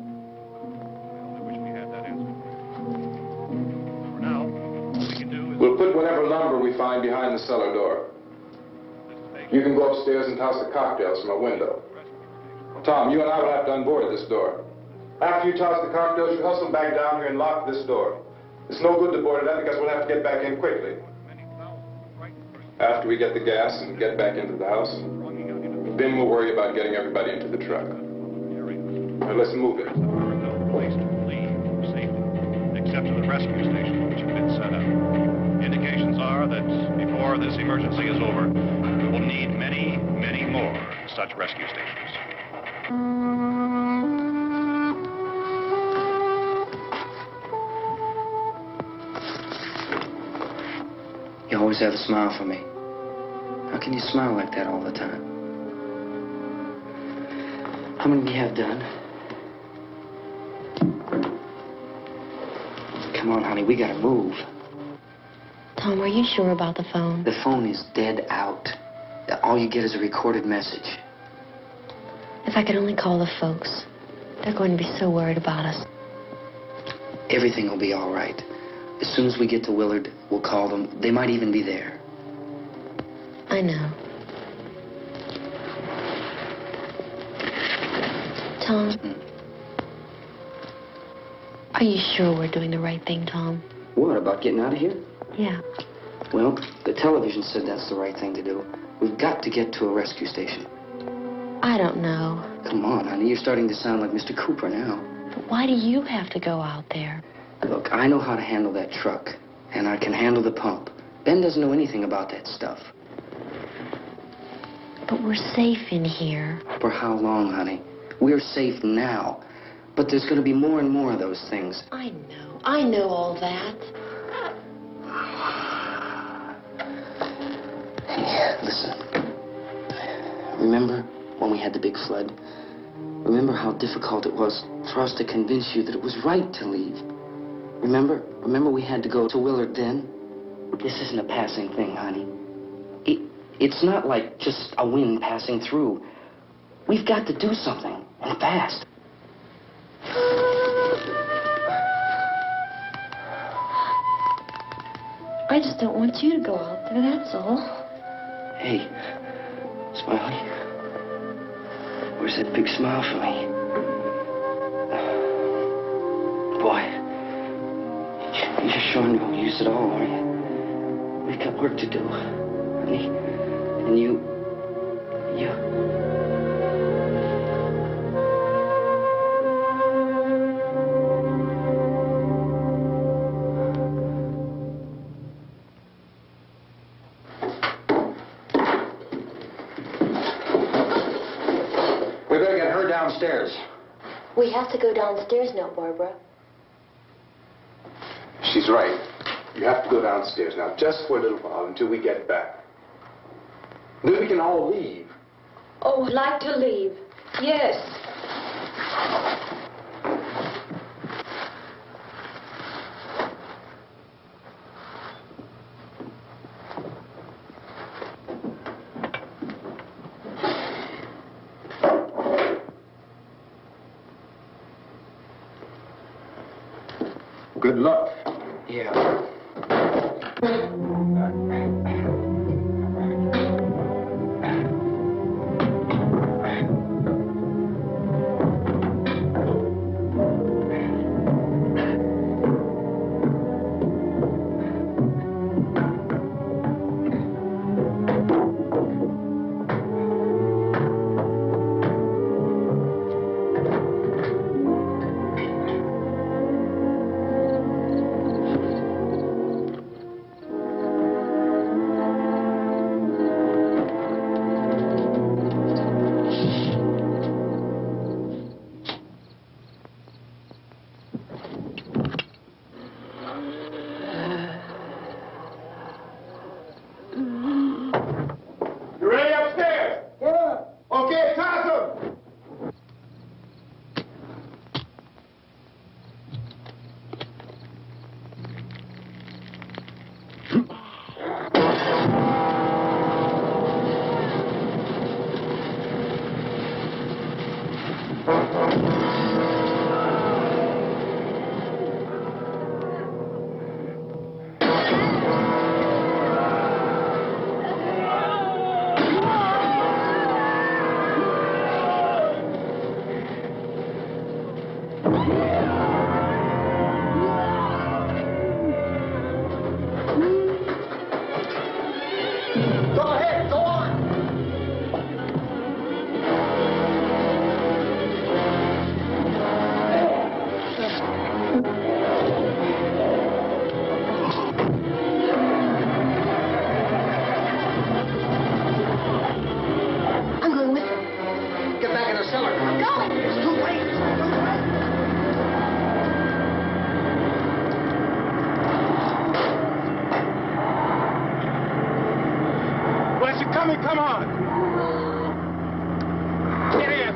We'll put whatever lumber we find behind the cellar door. You can go upstairs and toss the cocktails from a window. Tom, you and I will have to unboard this door. After you toss the cocktails, you hustle back down here and lock this door. It's no good to board it up because we'll have to get back in quickly. After we get the gas and get back into the house, then we'll worry about getting everybody into the truck. Now let's move it. Place to leave safely, except to the rescue station, which have been set up. Indications are that before this emergency is over, we will need many, many more such rescue stations. You always have a smile for me. How can you smile like that all the time? How many do you have done? Come on, honey, we gotta move. Tom, are you sure about the phone? The phone is dead out. All you get is a recorded message. If I could only call the folks. They're going to be so worried about us. Everything will be all right. As soon as we get to Willard, we'll call them. They might even be there. I know. Tom? Are you sure we're doing the right thing, Tom? What, about getting out of here? Yeah. Well, the television said that's the right thing to do. We've got to get to a rescue station. I don't know. Come on, honey. You're starting to sound like Mr. Cooper now. But why do you have to go out there? Look, I know how to handle that truck, and I can handle the pump. Ben doesn't know anything about that stuff. But we're safe in here. For how long, honey? We're safe now. But there's going to be more and more of those things. I know. I know all that. Hey, listen. Remember when we had the big flood? Remember how difficult it was for us to convince you that it was right to leave? Remember? Remember we had to go to Willard then? This isn't a passing thing, honey. It's not like just a wind passing through. We've got to do something, and fast. I just don't want you to go out there, that's all. Hey, Smiley. Where's that big smile for me? Boy, you're showing no use at all, are you? We've got work to do, honey. And you... We better get her downstairs. We have to go downstairs now, Barbara. She's right. You have to go downstairs now, just for a little while, until we get back. Then we can all leave. Oh, I'd like to leave. Yes. Good luck. Yeah. Come on. Get in.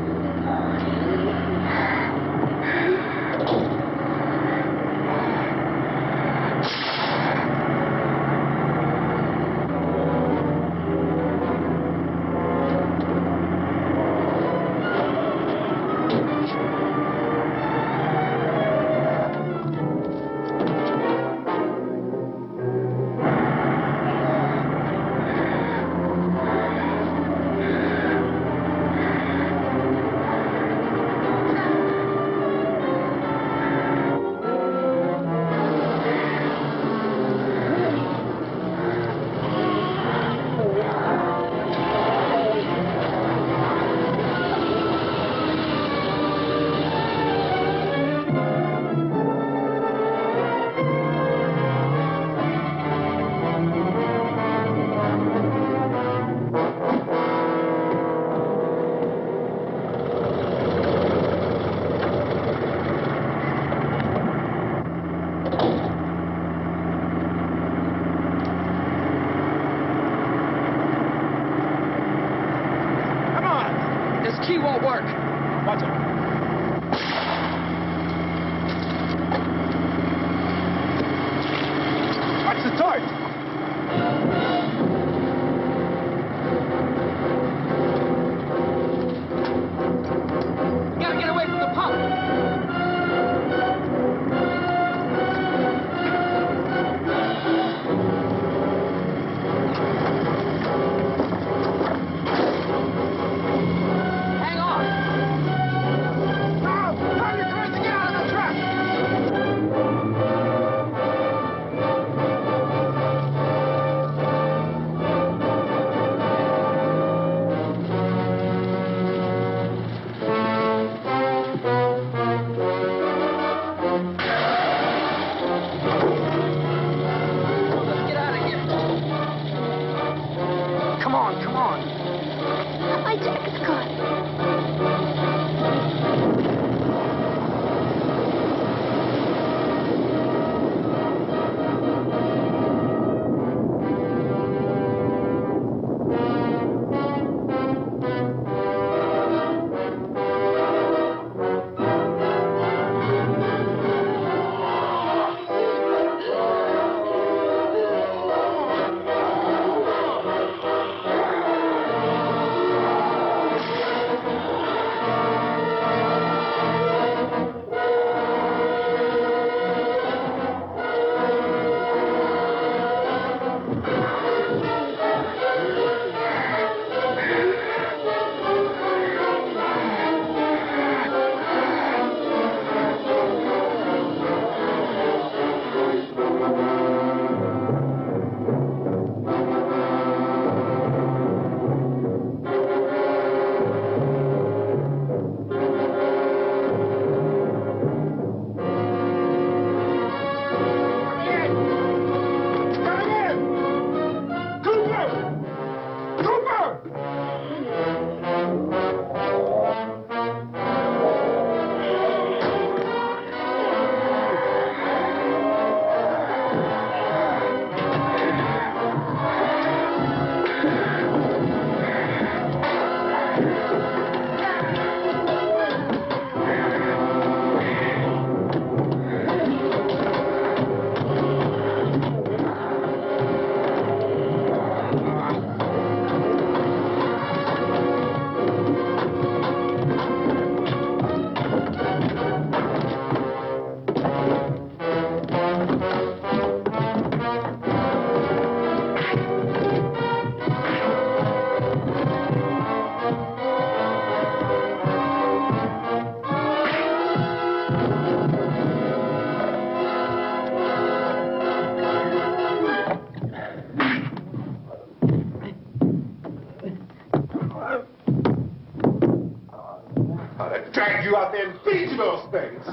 feed you those things.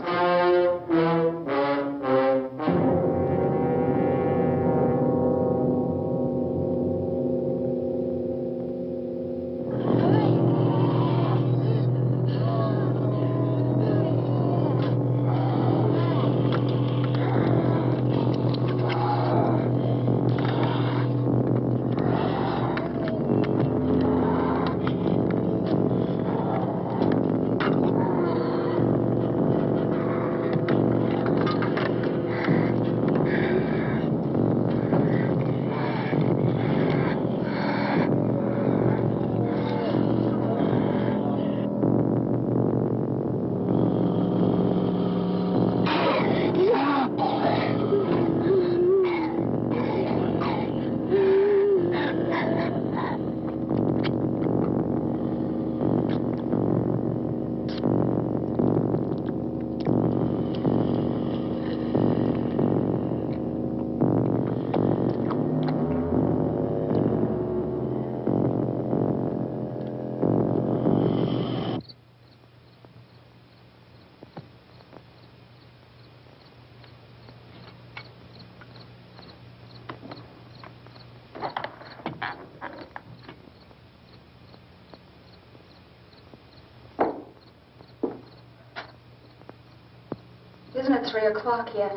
Isn't it 3 o'clock yet?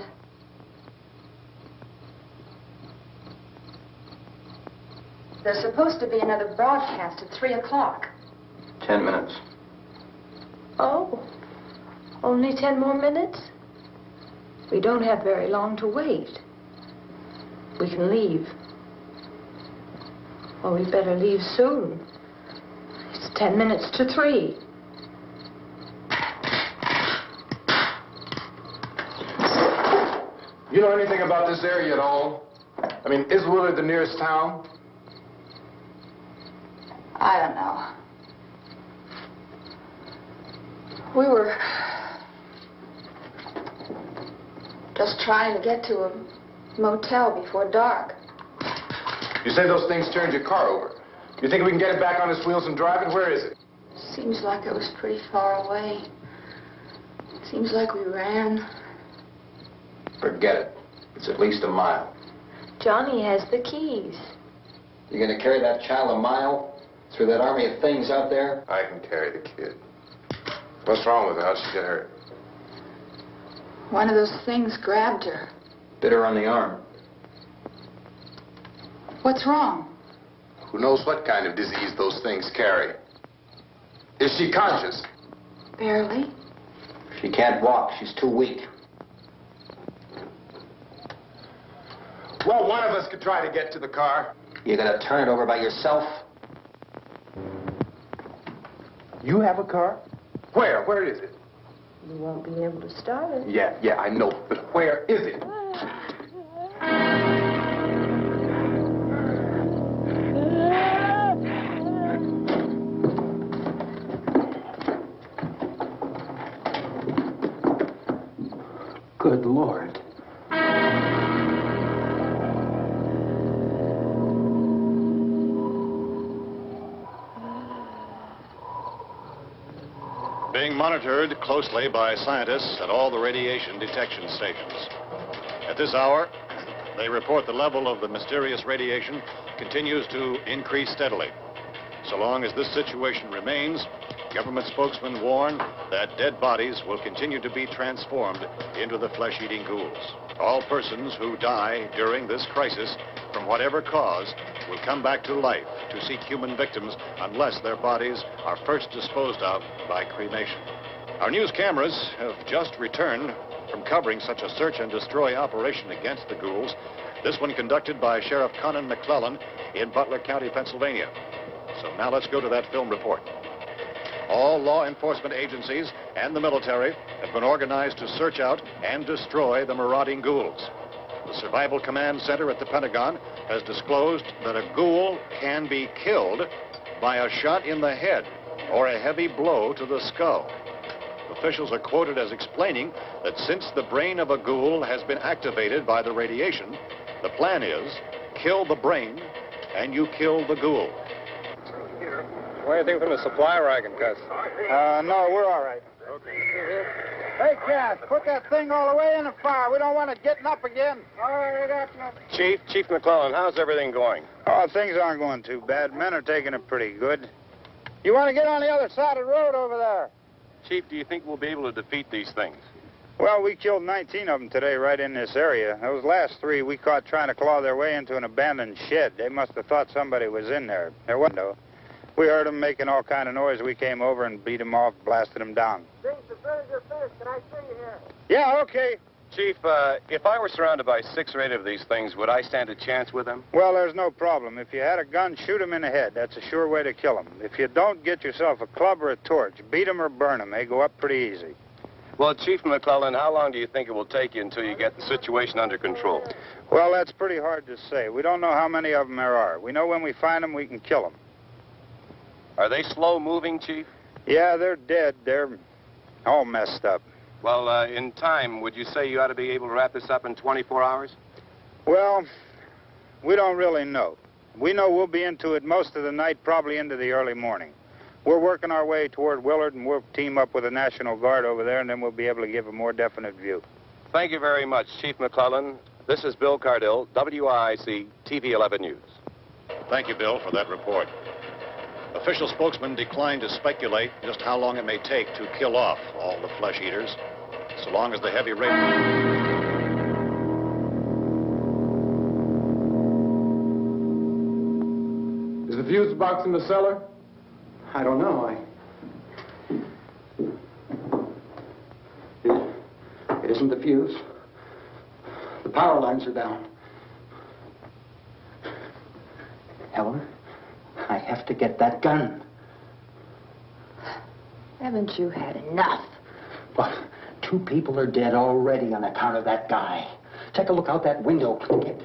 There's supposed to be another broadcast at 3 o'clock. 10 minutes. Oh, only 10 more minutes? We don't have very long to wait. We can leave. Well, we better leave soon. It's 10 minutes to 3. You know anything about this area at all? I mean, is Willard the nearest town? I don't know. We were just trying to get to a motel before dark. You say those things turned your car over. You think we can get it back on its wheels and drive it? Where is it? Seems like it was pretty far away. Seems like we ran. Forget it. It's at least a mile. Johnny has the keys. You gonna carry that child a mile through that army of things out there? I can carry the kid. What's wrong with her? How'd she get hurt? One of those things grabbed her. Bit her on the arm. What's wrong? Who knows what kind of disease those things carry? Is she conscious? Barely. She can't walk. She's too weak. Well, one of us could try to get to the car. You gonna turn it over by yourself? You have a car? Where? Where is it? You won't be able to start it. Yeah, I know. But where is it? Good Lord. Being monitored closely by scientists at all the radiation detection stations. At this hour, they report the level of the mysterious radiation continues to increase steadily. So long as this situation remains, government spokesmen warn that dead bodies will continue to be transformed into the flesh-eating ghouls. All persons who die during this crisis, from whatever cause, will come back to life to seek human victims unless their bodies are first disposed of by cremation. Our news cameras have just returned from covering such a search and destroy operation against the ghouls, this one conducted by Sheriff Conan McClellan in Butler County, Pennsylvania. So now let's go to that film report. All law enforcement agencies and the military have been organized to search out and destroy the marauding ghouls. The Survival Command Center at the Pentagon has disclosed that a ghoul can be killed by a shot in the head or a heavy blow to the skull. Officials are quoted as explaining that since the brain of a ghoul has been activated by the radiation, the plan is kill the brain and you kill the ghoul. What do you think from the supply wagon, Gus? No, we're all right. Hey, Cass, put that thing all the way in the fire. We don't want it getting up again. All right, Chief McClellan, how's everything going? Oh, things aren't going too bad. Men are taking it pretty good. You want to get on the other side of the road over there? Chief, do you think we'll be able to defeat these things? Well, we killed 19 of them today right in this area. Those last 3 we caught trying to claw their way into an abandoned shed. They must have thought somebody was in there. Their window. We heard them making all kind of noise. We came over and beat them off, blasted them down. Can I see you here? Yeah, okay. Chief, if I were surrounded by 6 or 8 of these things, would I stand a chance with them? Well, there's no problem. If you had a gun, shoot them in the head. That's a sure way to kill them. If you don't, get yourself a club or a torch. Beat them or burn them. They go up pretty easy. Well, Chief McClellan, how long do you think it will take you until you get the situation under control? Well, that's pretty hard to say. We don't know how many of them there are. We know when we find them, we can kill them. Are they slow-moving, Chief? Yeah, they're dead. They're all messed up. Well, in time, would you say you ought to be able to wrap this up in 24 hours? Well, we don't really know. We know we'll be into it most of the night, probably into the early morning. We're working our way toward Willard, and we'll team up with the National Guard over there, and then we'll be able to give a more definite view. Thank you very much, Chief McClellan. This is Bill Cardill, WIC TV 11 News. Thank you, Bill, for that report. Official spokesman declined to speculate just how long it may take to kill off all the flesh eaters, so long as the heavy rain... Is the fuse box in the cellar? I don't know. It isn't the fuse. The power lines are down. Helen, I have to get that gun. Haven't you had enough? But 2 people are dead already on account of that guy. Take a look out that window, click it.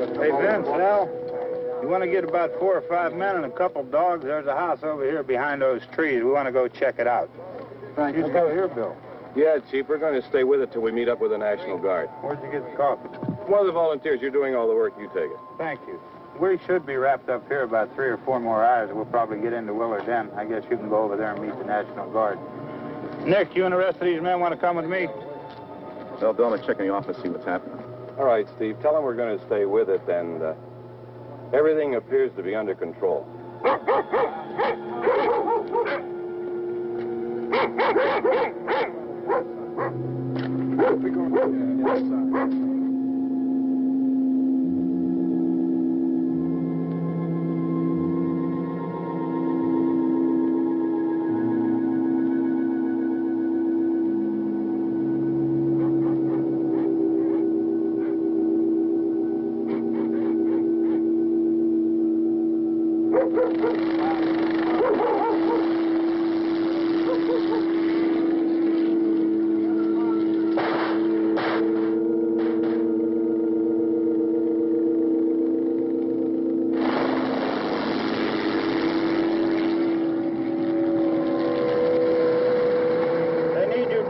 Hey, Vince, Al, you want to get about 4 or 5 men and a couple dogs? There's a house over here behind those trees. We want to go check it out. Right. You go here, Bill. Yeah, Chief, we're going to stay with it till we meet up with the National Guard. Where'd you get the coffee? One of the volunteers, you're doing all the work, you take it. Thank you. We should be wrapped up here about 3 or 4 more hours. We'll probably get into Willard then. I guess you can go over there and meet the National Guard. Nick, you and the rest of these men want to come with me? Well, Bill, let's check in the office, see what's happening. All right, Steve, tell them we're going to stay with it, and everything appears to be under control.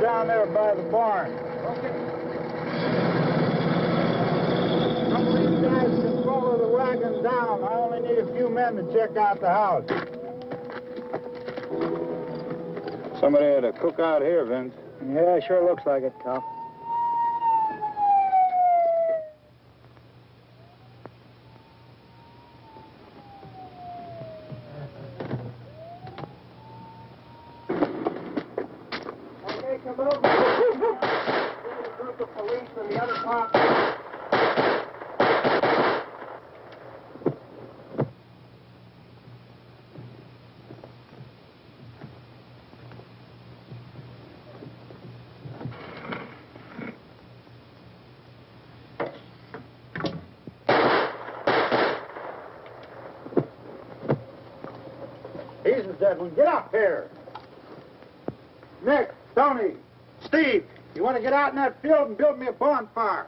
Down there by the barn. Okay. Some of these guys can follow the wagon down. I only need a few men to check out the house. Somebody had a cookout here, Vince. Yeah, sure looks like it, Cal. He's the dead one. Get up here. Nick, Tony, Steve, you want to get out in that field and build me a bonfire?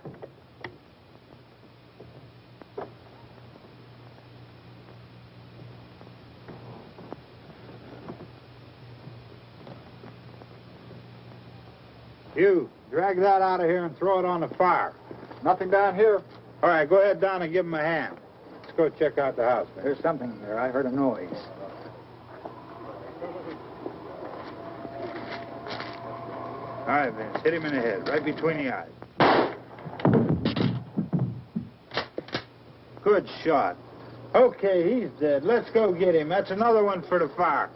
You, drag that out of here and throw it on the fire. Nothing down here? All right, go ahead down and give him a hand. Let's go check out the house. There's something there. I heard a noise. All right, Vince, hit him in the head, right between the eyes. Good shot. Okay, he's dead. Let's go get him. That's another one for the fire.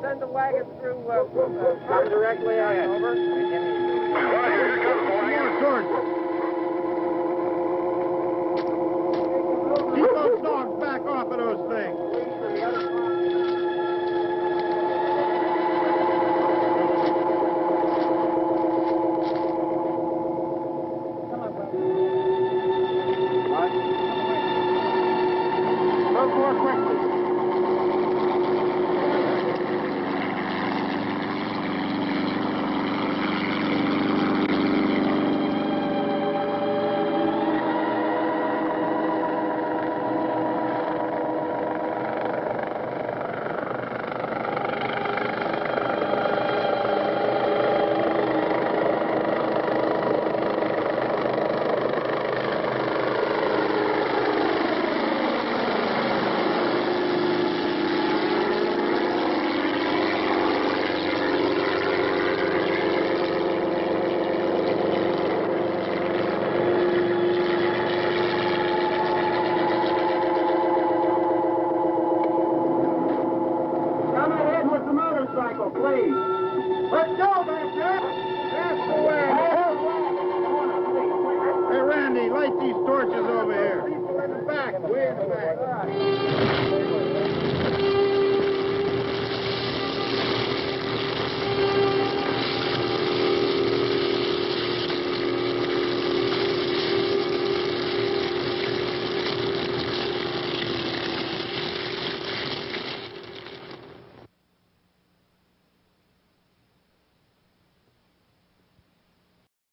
Send the wagon through directly on over. Keep those dogs back off of those things. Look more quickly. Please. Let's go, man.